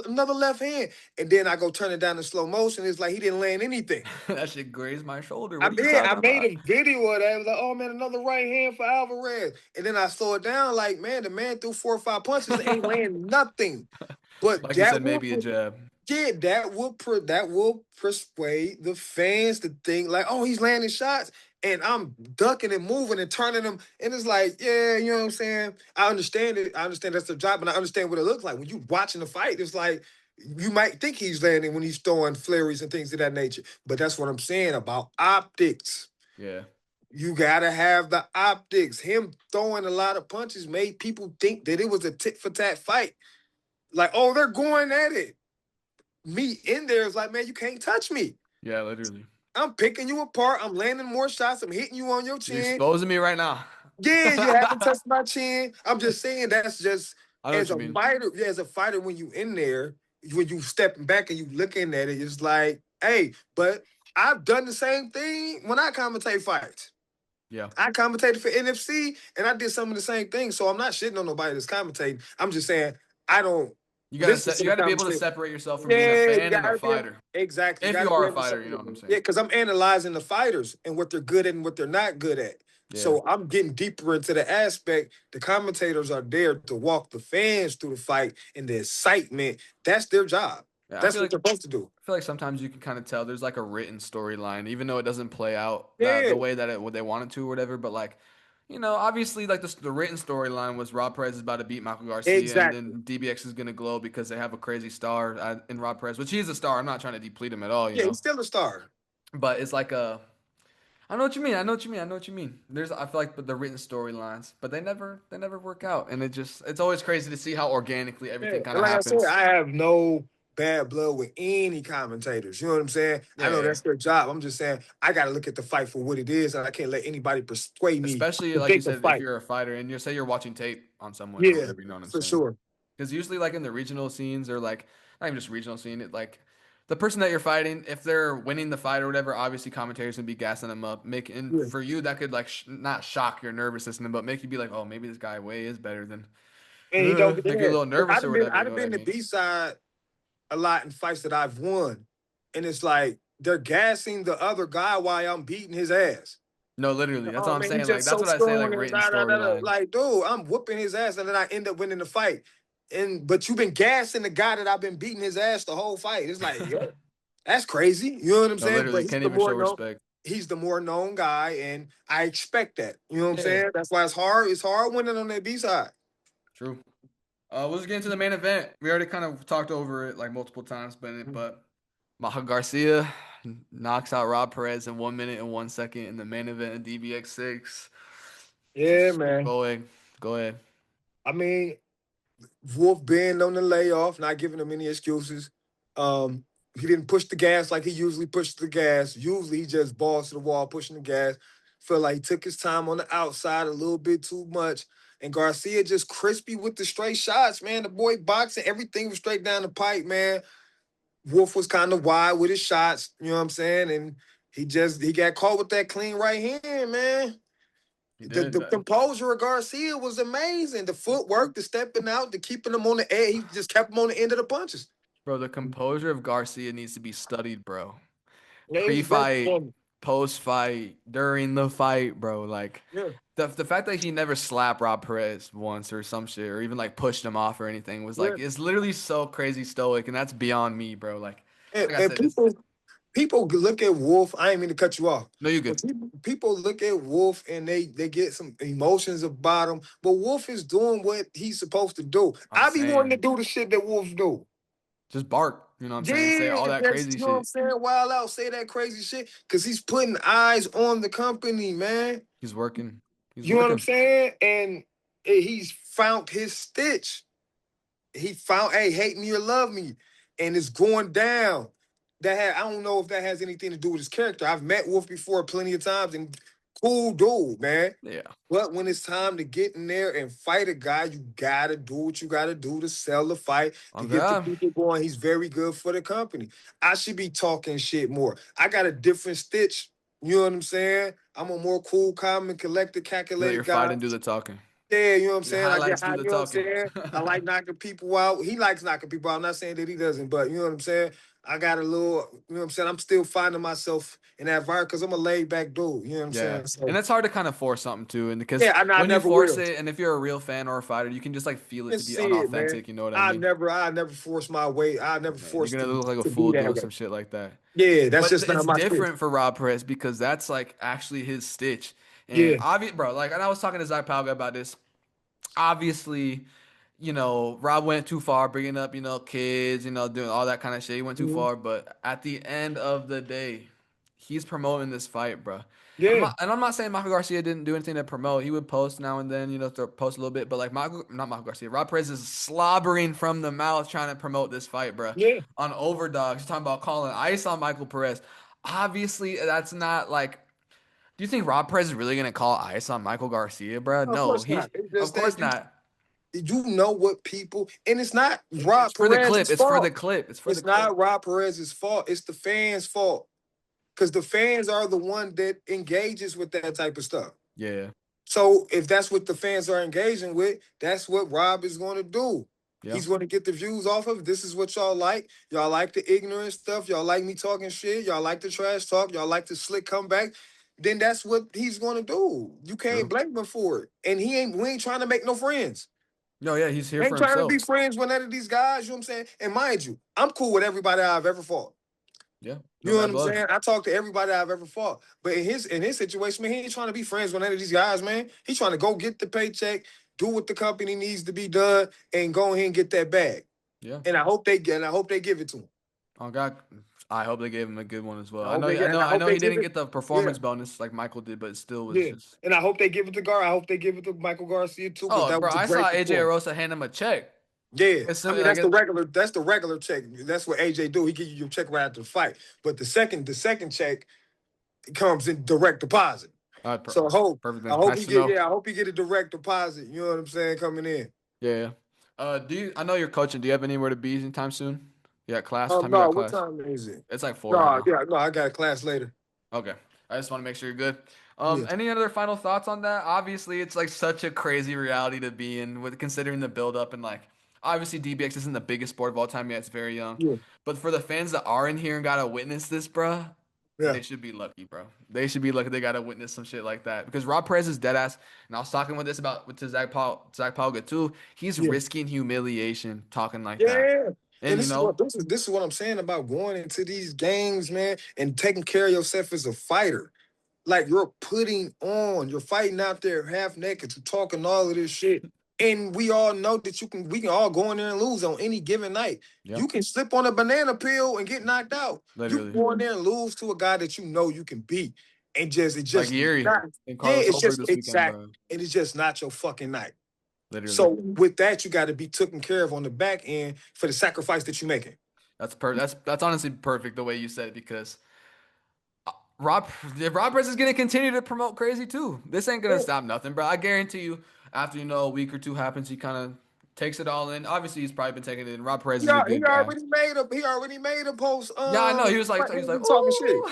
another left hand. And then I go turn it down in slow motion. It's like he didn't land anything. That shit grazed my shoulder. I What are you did. I talking made about? a video of that. I was like, oh man, another right hand for Alvarez. And then I slow it down, like, man, the man threw 4 or 5 punches, ain't landing nothing. But Like you that said, would maybe a jab. yeah, that will persuade the fans to think like, oh, he's landing shots, and I'm ducking and moving and turning them, and it's like, yeah, you know what I'm saying? I understand it. I understand that's their job, and I understand what it looks like when you watching the fight. It's like you might think he's landing when he's throwing flurries and things of that nature, but that's what I'm saying about optics. Yeah. You gotta have the optics. Him throwing a lot of punches made people think that it was a tit for tat fight. Like, oh, they're going at it. Me in there is like, man, you can't touch me. Yeah, literally. I'm picking you apart. I'm landing more shots. I'm hitting you on your You're chin. exposing me right now. Yeah, you haven't touched my chin. I'm just saying that's just I know what you mean. as a fighter, when you in there, when you stepping back and you looking at it, it's like, hey, but I've done the same thing when I commentate fights. Yeah. I commentated for NFC and I did some of the same things. So I'm not shitting on nobody that's commentating. I'm just saying I don't listen to You the gotta be able to conversation. separate yourself from being a Yeah, you fan and a gotta be fighter. exactly. You If you gotta be are a able to fighter, you know separate what I'm them. Yeah, saying. because I'm analyzing the fighters and what they're good at and what they're not good at. Yeah. So I'm getting deeper into the aspect. The commentators are there to walk the fans through the fight and the excitement. That's their job. Yeah, That's what they're supposed to do. I feel like sometimes you can kind of tell there's like a written storyline, even though it doesn't play out Yeah, the way that what they want it to or whatever. But like, obviously like the written storyline was Rob Perez is about to beat Michael Garcia, and exactly. then DBX is gonna glow because they have a crazy star in Rob Perez, which he is a star. I'm not trying to deplete him at all, Yeah, he's still a star. But it's like a I know what you mean. I know what you mean. I know what you mean. I feel like the written storylines, but they never work out, and it's always crazy to see how organically Yeah, everything kind and of like I said, happens. I have no bad blood with any commentators. You know what I'm saying? I Yeah, know yeah. that's their job. I'm just saying I got to look at the fight for what it is, and I can't let anybody persuade me Especially to like you think the said, if fight. you're a fighter and say you're watching tape on someone or Yeah, whatever, you know what I'm for saying? sure. Because usually, like in the regional scenes or like not even just regional scene, it like the person that you're fighting, if they're winning the fight or whatever, obviously commentators gonna be gassing them up. And Yeah, for you, that could like not shock your nervous system, but make you be like, oh, maybe this guy way is better than and he don't make you a care. little nervous or whatever. You I'd know have what I been the mean? B side a lot in fights that I've won, and it's like they're gassing the other guy while I'm beating his ass. No, literally, that's all Oh I'm man, he's saying. Like just that's so what I say, like strong and written da da da da. storyline. Like, dude, I'm whooping his ass, and then I end up winning the fight. And but you've been gassing the guy that I've been beating his ass the whole fight. It's like, yeah, that's crazy. You know what I'm No, saying? But literally, can't even show respect. he's the more known guy, and I expect that. You know what I'm Yeah, saying? That's why it's hard. It's hard winning on that B side. true. Let's get into the main event. We already kind of talked over it like multiple times, but Maha Garcia knocks out Rob Perez in 1 minute and 1 second in the main event of DBX 6. Yeah, Just man. go ahead, go ahead. I mean, Wolf being on the layoff, not giving him any excuses. He didn't push the gas like he usually pushes the gas. Usually he just balls to the wall, pushing the gas. Felt like he took his time on the outside a little bit too much. And Garcia just crispy with the straight shots, man. The boy boxing, everything was straight down the pipe, man. Wolf was kind of wide with his shots, you know what I'm saying? And he got caught with that clean right hand, man. He did. The composure of Garcia was amazing. The footwork, the stepping out, the keeping him on the edge. He just kept him on the end of the punches. Bro, the composure of Garcia needs to be studied, bro. Yeah, it was a great Pre-fight, performance. post-fight, during the fight, bro. Like Yeah, the fact that he never slapped Rob Perez once or some shit, or even like pushed him off or anything was yeah. like it's literally so crazy stoic, and that's beyond me, bro. Like I And said, it's people look at Wolf. I ain't mean to cut you off, no, you good. but people look at Wolf and they get some emotions about him. But Wolf is doing what he's supposed to do. I'm I be wanting to saying do the shit that Wolf do. just bark. You know what I'm saying? Say Yeah, all that that's crazy you know what I'm shit. saying. Wild out, say that crazy shit, cause he's putting eyes on the company, man. He's working. He's You know what I'm working. saying? And he's found his stitch. He found, hey, hate me or love me, and it's going down. I don't know if that has anything to do with his character. I've met Wolf before plenty of times, and cool dude, man. Yeah. But when it's time to get in there and fight a guy, you gotta do what you gotta do to sell the fight, to Oh get the God. people going. He's very good for the company. I should be talking shit more. I got a different stitch. You know what I'm saying? I'm a more cool, calm, and collected, You let calculated your guy. fight and do the talking. Yeah, you know what I'm Your saying? I get highlights high, do you the know what I'm talking. saying? I like knocking people out. He likes knocking people out. I'm not saying that he doesn't, but you know what I'm saying? I got a little, you know what I'm saying? I'm still finding myself in that vibe because I'm a laid back dude. You know what I'm Yeah. saying? And So it's hard to kind of force something too. And because yeah, I when you never force will. it, and if you're a real fan or a fighter, you can just like feel it to Just be see it, man. unauthentic. You know what I mean? I never force my way. I never Man, you're force gonna look like a to be fool that doing way. some shit like that. Yeah, that's But just not it's my shit. different for Rob Perez because that's like actually his stitch. And Yeah. obvious, bro, like, and I was talking to Zach Palga about this. Obviously, Rob went too far, bringing up, kids, doing all that kind of shit. He went too Mhm. far, but at the end of the day, he's promoting this fight, bro. Yeah. And I'm not saying Michael Garcia didn't do anything to promote. He would post now and then, post a little bit, but like not Michael Garcia, Rob Perez is slobbering from the mouth trying to promote this fight, bro. Yeah. On Overdogs, he's talking about calling ice on Michael Perez. Obviously, that's not like. Do you think Rob Perez is really gonna call ice on Michael Garcia, bro? Of No, course not. It's of just course that not. you know what people, and it's not It's Rob for the clip. Perez's It's for the fault. clip. It's for the It's clip. not Rob Perez's fault. It's the fans' fault because the fans are the one that engages with that type of stuff. Yeah, So if that's what the fans are engaging with, that's what Rob is going to do. yeah. He's going to get the views off of it. This is what y'all like. Y'all like the ignorant stuff. Y'all like me talking shit. Y'all like the trash talk. Y'all like the slick comeback. Then that's what he's going to do. You can't True. blame him for it. And we ain't trying to make no friends. No, yeah, he's here Ain't for trying to be himself. friends with none of these guys. You know what I'm saying? And mind you, I'm cool with everybody I've ever fought. Yeah, You no know what bad I'm blood. saying? I talk to everybody I've ever fought. But in his situation, man, he ain't trying to be friends with none of these guys, man. He's trying to go get the paycheck, do what the company needs to be done, and go ahead and get that bag. Yeah. And I hope they give it to him. Oh God, I hope they gave him a good one as well. I I hope know, they I get and know, I I hope know they he give didn't it. get the Yeah, performance bonus like Michael did, but it still was yeah. just. And I hope they give it to Gar. I hope they give it to Michael Garcia too, because Oh, that bro, was a I great saw AJ performance. Arosa hand him a check. Yeah, It's I mean like that's the regular check. That's what AJ do. He give you your check right after the fight. But the second check comes in direct deposit. So perfect I then. hope Nice he to get know. yeah, I hope he get a direct deposit. You know what I'm saying? Coming in. Yeah. Yeah. I know you're coaching. Do you have anywhere to be anytime soon? You got class? What time you No, got what class? time is it? It's like 4 right No, now. yeah, no, I got a class later. Okay. I just want to make sure you're good. Yeah, Any other final thoughts on that? Obviously, it's like such a crazy reality to be in with considering the build up and like obviously DBX isn't the biggest sport of all time yet. It's very young. yeah, But for the fans that are in here and gotta witness this, bruh, yeah, they should be lucky, bro. They should be lucky they gotta witness some shit like that. Because Rob Perez is dead ass. And I was talking with this about with to Zach Palga too. He's yeah. risking humiliation talking like that. Yeah. And And this is what I'm saying about going into these games, man, and taking care of yourself as a fighter. Like you're putting on, you're fighting out there half naked, you're talking all of this shit. And we all know that we can all go in there and lose on any given night. yeah, You can slip on a banana peel and get knocked out. You can literally. go in there and lose to a guy that you know you can beat. And just it Like just Yuri not, and yeah, Carlos it's Holberg just this weekend, exact. bro. And it's just not your fucking night. So Literally. with that, you got to be taken care of on the back end for the sacrifice that you're making. That's honestly perfect the way you said it because Rob Rob Perez is gonna continue to promote crazy too. This ain't gonna Yeah. stop nothing, bro. I guarantee you. After a week or two happens, he kind of takes it all in. Obviously, he's probably been taking it in. Rob Perez He, is a al- he good guy. already made a he already made a post. Yeah, I know. He was like, He he's like, been talking shit. ooh,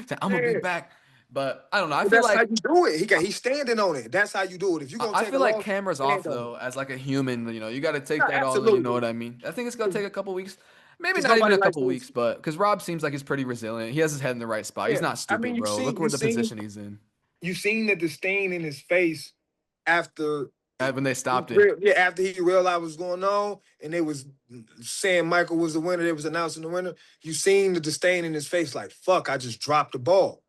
saying, I'm gonna be Yeah. back. But I don't know. I But feel that's how like you do it. He's standing on it. That's how you do it. If you're gonna I take a feel like loss, cameras off stand on it. though. As like a human, you got to take No, that all in. You know absolutely. what I mean? I think it's gonna take a couple weeks. Maybe Because not even nobody a likes couple to. weeks, but because Rob seems like he's pretty resilient. He has his head in the right spot. He's Yeah. not I mean, stupid, bro. Look where the position he's in. you seen the disdain in his face after When they stopped it. yeah, after he realized what was going on and they was saying Michael was the winner, they was announcing the winner. You seen the disdain in his face, like, fuck, I just dropped the ball.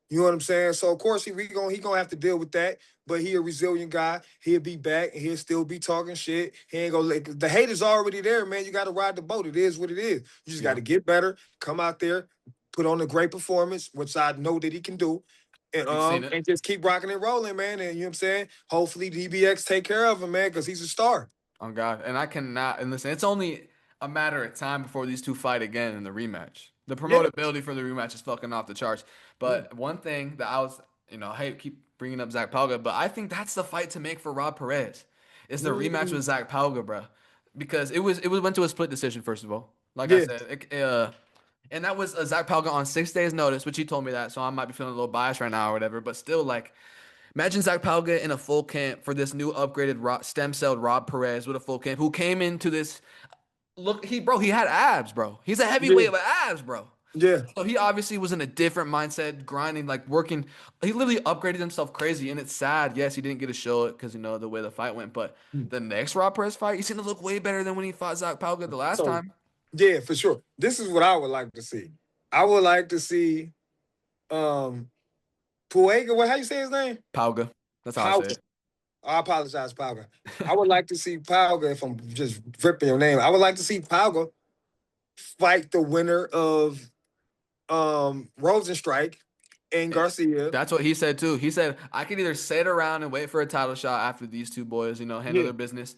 You know what I'm saying? So of course he gonna have to deal with that. But he a resilient guy. He'll be back and he'll still be talking shit. He ain't gonna let the haters already there, man. You gotta ride the boat. It is what it is. You just Yeah, gotta get better, come out there, put on a great performance, which I know that he can do. we've seen it. And just keep rocking and rolling, man. And you know what I'm saying? Hopefully DBX take care of him, man, because he's a star. On God, and I cannot. And listen, it's only a matter of time before these two fight again in the rematch. The Yeah, promotability for the rematch is fucking off the charts. yeah. But one thing that I was, I hate keep bringing up Zach Palga, but I think that's the fight to make for Rob Perez. Is the rematch Mm, with Zach Palga, bro? Because it went to a split decision first of all. Like I yeah, said, and that was Zach Palga on 6 days' notice, which he told me that, so I might be feeling a little biased right now or whatever. But still, like Imagine Zach Palga in a full camp for this new upgraded stem cell Rob Perez with a full camp who came into this. Look, he had abs, bro. He's a Yeah, heavyweight with abs, bro. yeah. So he obviously was in a different mindset, grinding, like working. He literally upgraded himself crazy, and it's sad. Yes, he didn't get to show it because the way the fight went. But the next Rob Perez fight, he's gonna look way better than when he fought Zach Palga the last So time. yeah, for sure. This is what I would like to see. I would like to see um Puega. What how you say his name? Palga, that's how I say Pauga. it. I apologize, Pauga. I would like to see Pauga, if I'm just ripping your name. I would like to see Pauga fight the winner of Rosenstrike and And Garcia. that's what he said too. He said I could either sit around and wait for a title shot after these two boys, handle Yeah, their business,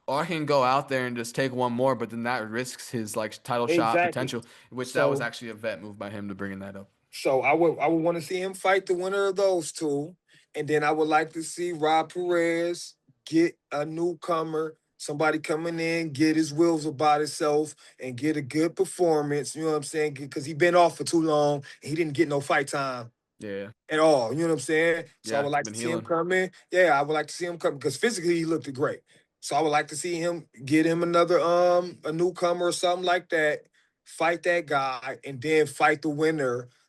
or I can go out there and just take one more. But then that risks his like title shot exactly. potential, which that was So actually a vet move by him to bringing that up. I would want to see him fight the winner of those two, and then I would like to see Rob Perez get a newcomer, somebody coming in, get his wheels about himself, and get a good performance. You know what I'm saying? Because he been off for too long, and he didn't get no fight time Yeah, at all. You know what I'm saying? So I yeah, would like been to see him healing. come in. Yeah, I would like to see him come because physically he looked great. So I would like to see him get him another a newcomer or something like that, fight that guy, and then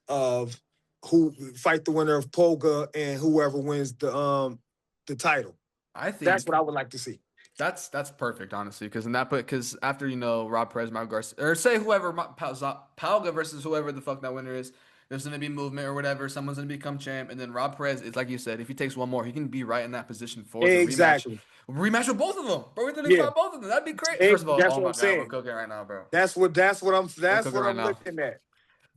of fight the winner of Polga and whoever wins the title. I That's what think I would like to see. that's perfect, honestly, because in that put because after Rob Perez, Matt Garcia, or say whoever Palga versus whoever the fuck that winner is, there's gonna be movement or whatever. Someone's gonna become champ, and then Rob Perez is like you said, if he takes one more, he can be right in that position for the rematch. Exactly. Rematch with both of them, bro. We literally Yeah. fight both of them. That'd be great. First of all, That's oh what I'm my god, we're saying. cooking right now, bro. That's We're that's cooking what right I'm now. looking at.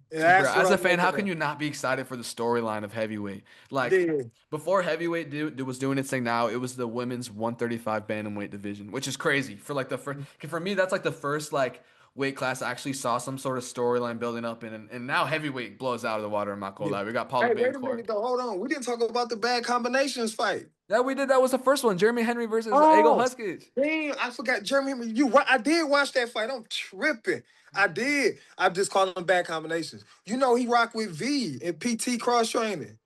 Bro, That's what as a I'm fan, how looking can at. you not be excited for the storyline of heavyweight? Like Yeah. before heavyweight was doing its thing now, it was the women's 135 bantamweight division, which is crazy. For like the first for me, that's like the first like weight class I actually saw some sort of storyline building up in, and now heavyweight blows out of the water in my cold Yeah. life. We got Paula Hey, wait a Betancourt. minute though. Hold on. We didn't talk about the bad combinations fight. Yeah, we did. That was the first one. Jeremy Henry versus Eagle Oh, Huskage. damn! I forgot Jeremy. I did watch that fight. I'm tripping. I did. I just call them bad combinations. You know, he rock with V and PT cross training.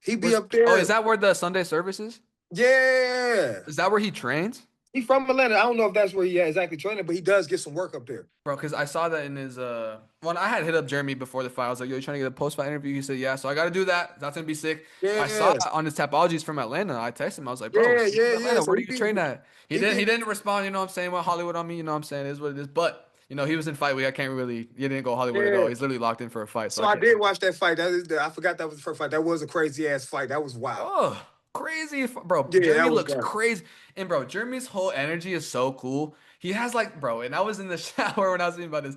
He be Was up is there. that where the Sunday service is? Yeah. Is that where he trains? He from Atlanta. I don't know if that's where he exactly training, but he does get some work up there. Bro, because I saw that in his when I had hit up Jeremy before the fight. I was like, yo, you trying to get a post fight interview? He said, yeah. So I gotta do that. That's gonna be sick. I saw Yeah. that on his Tapologies from Atlanta. I texted him. I was like, bro, Yeah, you from yeah, yeah. Atlanta, So where do he you be train at? He he didn't he be didn't respond, you know what I'm saying? Well, Hollywood on me, you know what I'm saying? It is what it is. But he was in fight week. I can't really he didn't go Hollywood at all. yeah. He's literally locked in for a fight, so So I I can't did really. watch that fight. I forgot that was the first fight. That was a crazy ass fight. That was wild. Oh, crazy, bro. Yeah, Jeremy that was looks wild. crazy, and bro, Jeremy's whole energy is so cool. He has like, bro, and I was in the shower when I was thinking about this.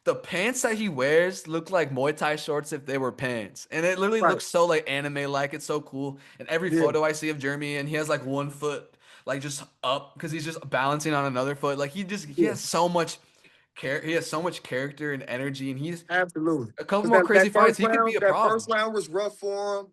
The pants that he wears look like Muay Thai shorts if they were pants, and it literally Right. looks so like anime like. It's so cool. And every Yeah. photo I see of Jeremy, and he has like one foot like just up because he's just balancing on another foot. Like he Yeah. has so much he has so much character and energy, and he's Absolutely. a couple Because more crazy fights. He could be a that first problem. round was rough for him.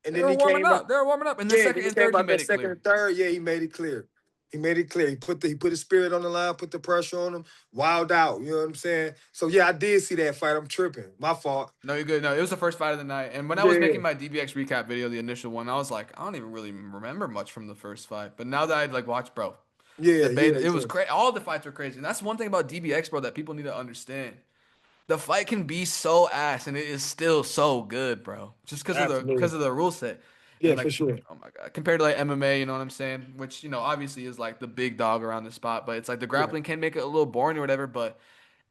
And They then were he warming came up. up. They were warming up. In the Yeah, second then he and came third, he out made that it second clear. and third. Yeah, he made it clear. He made it clear. He put his spirit on the line, put the pressure on him, wild out. You know what I'm saying? So yeah, I did see that fight. I'm tripping. My fault. No, you're good. No, it was the first fight of the night. And when I was making Yeah, my DBX recap video, the initial one, I was like, I don't even really remember much from the first fight. But now that I'd like watched, bro, yeah, the beta, yeah, it was yeah. crazy. All the fights were crazy. And that's one thing about DBX, bro, that people need to understand. The fight can be so ass, and it is still so good, bro. Just because Absolutely. of the rule set, Yeah, and for like, sure. oh my god, compared to like MMA, you know what I'm saying? Which obviously is like the big dog around the spot, but it's like the Yeah, grappling can make it a little boring or whatever. But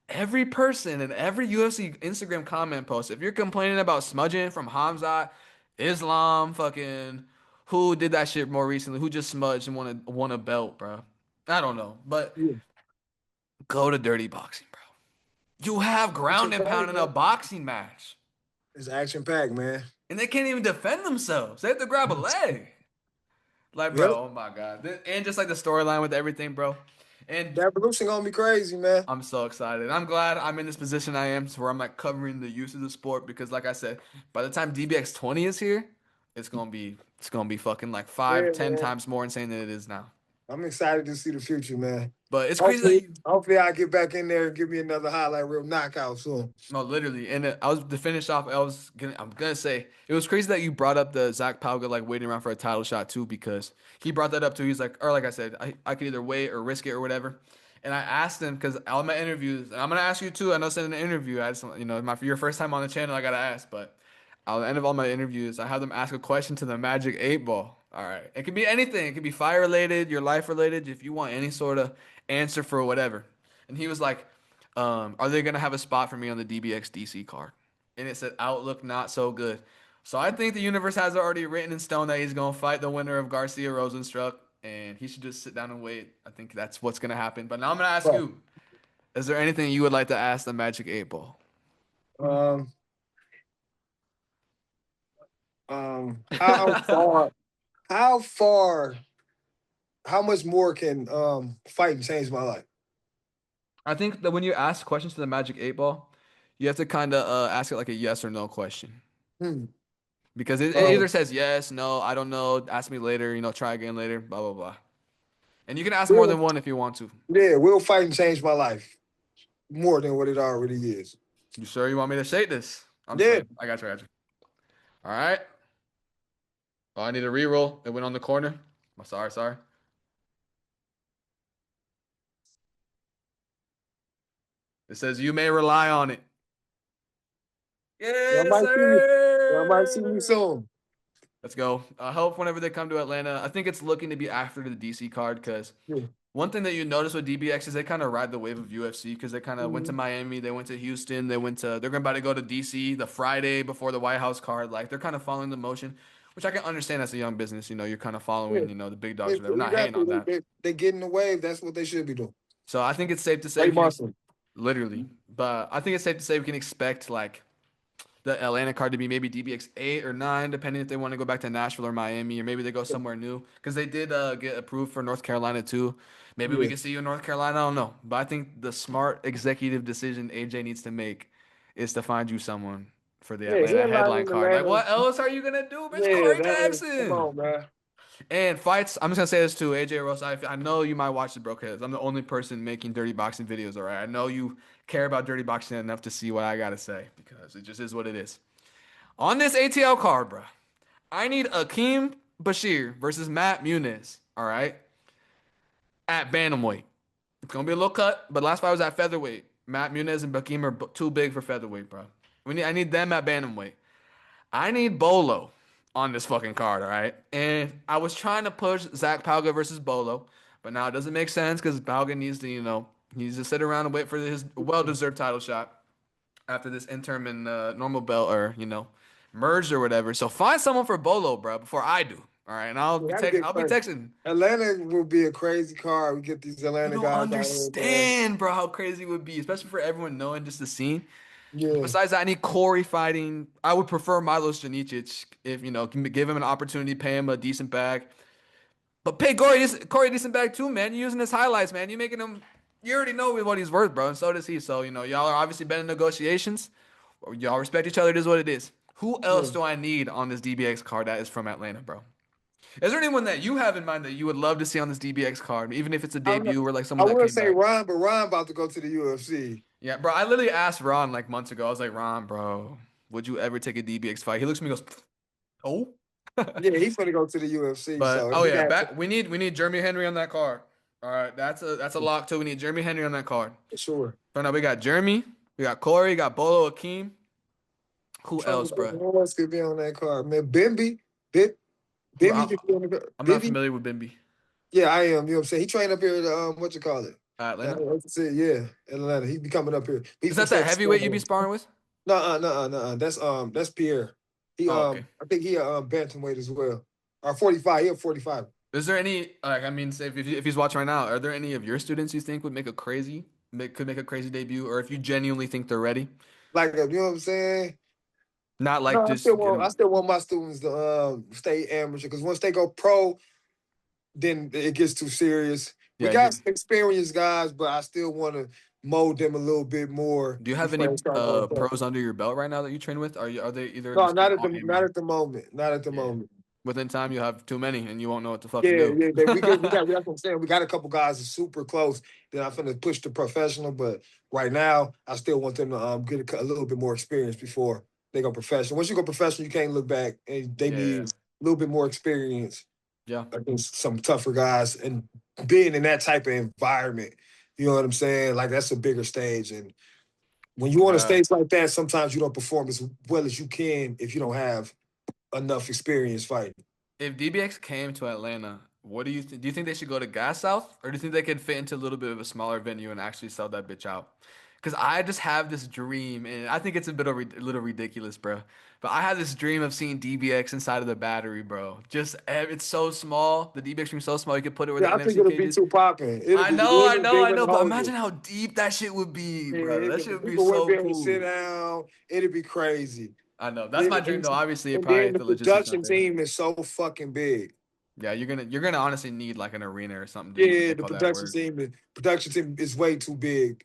every person and every UFC Instagram comment post, if you're complaining about smudging from Hamzat, Islam, fucking who did that shit more recently, who just smudged and won a belt, bro. I don't know, but yeah. go to dirty boxing, bro. You have Action ground and pound packed, in a man. boxing match, It's action packed, man. and they can't even defend themselves. They have to grab a leg. Like, Yep. bro, oh my god, and just like the storyline with everything, bro. And The evolution gonna be crazy, man. I'm so excited. I'm glad I'm in this position I am, to where I'm like covering the use of the sport because, like I said, by the time DBX 20 is here, it's gonna be fucking like five, Yeah, ten man. times more insane than it is now. I'm excited to see the future, man. But it's crazy that Hopefully, you. hopefully I get back in there and give me another highlight reel knockout soon. No, literally, and I was to finish off. I'm gonna say it was crazy that you brought up the Zach Pauga like waiting around for a title shot too, because he brought that up too. He's like, or like I said, I could either wait or risk it or whatever. And I asked him because all my interviews, and I'm gonna ask you too. I know it's in an interview. I just, your first time on the channel, I gotta ask. But at the end of all my interviews, I have them ask a question to the Magic Eight Ball. All right, it could be anything. It could be fire related, your life related. If you want any sort of answer for whatever. And he was like, are they gonna have a spot for me on the DBX DC card? And it said outlook not so good. So I think the universe has already written in stone that he's gonna fight the winner of Garcia Rosenstruck, and he should just sit down and wait. I think that's what's gonna happen. But now I'm gonna ask But you: is there anything you would like to ask the Magic Eight Ball? um, how far, how far, how much more can fighting change my life? I think that when you ask questions to the Magic Eight Ball, you have to kind of ask it like a yes or no question. Hmm. Because it Um, either says yes, no, I don't know, ask me later, try again later, blah, blah, blah. And you can ask more will, than one if you want to. yeah, will fighting change my life more than what it already is? You sure you want me to shake this? I'm just Yeah, playing. I got you, I got you. All right. Oh, I need a reroll. It went on the corner. Oh, sorry, sorry. It says you may rely on it. y'all Yes, might see me. Y'all might see me sir. soon. Let's go. I hope whenever they come to Atlanta, I think it's looking to be after the DC card because Yeah. one thing that you notice with DBX is they kind of ride the wave of UFC because they kind of went to Mhm. Miami, they went to Houston, they're about to go to DC the Friday before the White House card. Like they're kind of following the motion, which I can understand as a young business. You're kind of Yeah. following, the big dogs or whatever. Not hating Exactly. on that. They get in the wave. That's what they should be doing. So I think it's safe to say Ray we can Muscle. literally, but I think it's safe to say we can expect like the Atlanta card to be maybe DBX 8 or 9, depending if they want to go back to Nashville or Miami, or maybe they go somewhere new. Because they did get approved for North Carolina too. Maybe we Yeah. can see you in North Carolina. I don't know. But I think the smart executive decision AJ needs to make is to find you someone for the Yeah. Atlanta Headline headline in card. Like, Atlanta. what else are you gonna do, bitch? Yeah, Corey man. Come Jackson. on, man. And fights, I'm just gonna say this too, AJ Ross. I know you might watch the bro, because I'm the only person making dirty boxing videos, all right? I know you care about dirty boxing enough to see what I gotta say because it just is what it is. On this ATL card, bro, I need Akeem Bashir versus Matt Muniz. All right, at bantamweight. It's gonna be a little cut, but last fight was at featherweight. Matt Muniz and Akeem are too big for featherweight, bro. I need them at bantamweight. I need Bolo on this fucking card, all right? And I was trying to push Zach Palga versus Bolo, but now it doesn't make sense because Palga needs to, he needs to sit around and wait for his well-deserved title shot after this interim and normal belt or merged or whatever. So find someone for Bolo, bro, before I do. All right, and Yeah, that'd get I'll be crazy. texting. Atlanta will be a crazy car. We get these You Atlanta don't guys out here, man. understand, bro, how crazy it would be, especially for everyone knowing just the scene. Yeah. Besides that, I need Corey fighting. I would prefer Milos Janicic if can give him an opportunity, pay him a decent bag. But pay Corey a decent bag too, man. You're using his highlights, man. You making him. You already know what he's worth, bro, and so does he. So y'all are obviously been in negotiations. Y'all respect each other. It is what it is. Who else Yeah. do I need on this DBX card that is from Atlanta, bro? Is there anyone that you have in mind that you would love to see on this DBX card, even if it's a I don't know. debut or like I someone that would came say back? Ron, but Ron about to go to the UFC. Yeah, bro. I literally asked Ron like months ago. I was like, Ron, bro, would you ever take a DBX fight? He looks at me and goes, oh. Yeah, he's gonna go to the UFC. But So oh he yeah, got back we need Jeremy Henry on that card. All right, that's a lock too. We need Jeremy Henry on that card. for sure. So now we got Jeremy, we got Corey, we got Bolo Akeem. I'm Who trying to else, think bro? who else could be on that card, man. Bimby, Bro, Bimby could be on the card. I'm not Bibby. familiar with Bimby. Yeah, I am. You know what I'm saying? He trained up here at what you call it? Atlanta. That's it. Yeah, Atlanta. He be coming up here. He Is from that that Texas. heavyweight you be sparring with? No. That's Pierre. He Oh, okay. I think he bantamweight as well. Or 45. He 45. Is there any like I mean, say if he's watching right now, are there any of your students you think would could make a crazy debut, or if you genuinely think they're ready? Like you know what I'm saying? Not like No, just get I them. still want my students to stay amateur because once they go pro, then it gets too serious. We Yeah. got some experienced guys, but I still want to mold them a little bit more Do you have before any they start going pro. pros under your belt right now that you train with? Are they either No, just kind of all not amateurs? at the moment. Not at the Yeah. moment. within time you'll have too many and you won't know what the fuck to Yeah, do. yeah, that's what I'm saying. We got a couple guys that's super close that I'm finna push to professional, but right now I still want them to get a little bit more experience before they go professional. Once you go professional, you can't look back, and they need Yeah, a little bit more experience yeah, against some tougher guys. And being in that type of environment, you know what I'm saying? Like that's a bigger stage. And when you on a yeah. stage like that, sometimes you don't perform as well as you can if you don't have enough experience fighting. If DBX came to Atlanta, what do you think? Do you think they should go to Gas South, or do you think they could fit into a little bit of a smaller venue and actually sell that bitch out? Because I just have this dream, and I think it's a bit of a little ridiculous, bro. But I have this dream of seeing DBX inside of the battery, bro. Just it's so small. The DBX room's so small. You could put it where the Yeah, I think NFC it'll be cages. too popping. It'll I be know, I women, know, they I wouldn't know. But hold imagine it. how deep that shit would be, Yeah, bro. That shit would be people wouldn't so be able to sit cool. down. It'd be crazy. I know. That's my It- dream, and, though. Obviously, and probably then if the the logistics not production there. team is so fucking big. Yeah, you're gonna honestly need like an arena or something to even Yeah, make the all that work. production team is way too big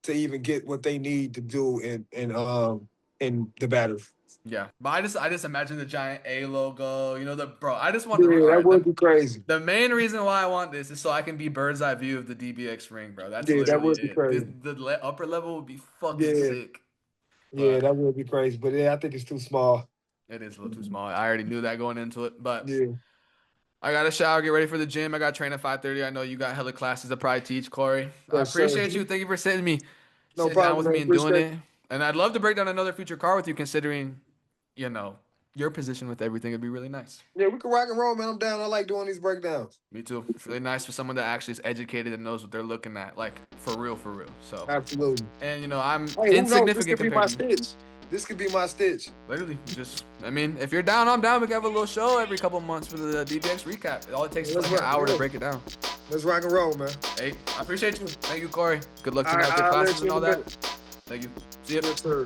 to even get what they need to do in the battle. Yeah, but I just imagine the giant A logo. You know the bro. I just want the Yeah, all that right. would be crazy. The main reason why I want this is so I can be bird's eye view of the DBX ring, bro. That's Yeah, that literally would be it. This, crazy. upper level would be fucking Yeah, sick, yeah, but that would be crazy. But yeah, I think it's too small. it is a little too small. I already knew that going into it, but Yeah, I got to shower, get ready for the gym. I got to train at 5:30. I know you got hella classes to probably teach, Corey. I yes, sir. appreciate you. Thank you for No sitting down problem, with man. me and doing Appreciate it. And I'd love to break down another future car with you, considering, you know, your position with everything would be really nice. Yeah, we can rock and roll, man. I'm down. I like doing these breakdowns. Me too. It's really nice for someone that actually is educated and knows what they're looking at, like for real, for real. So, Absolutely. and I'm Hey, who knows? This insignificant could be compared my to you. stitch. This could be my stitch. Literally, I mean, if you're down, I'm down. We can have a little show every couple months for the DBX recap. All it takes is Let's like an rock and hour to roll. break it down. Let's rock and roll, man. Hey, I appreciate you. Thank you, Corey. Good luck All tonight right, with your I'll classes let you and all in a that. minute. Thank you. See ya. Yes, sir.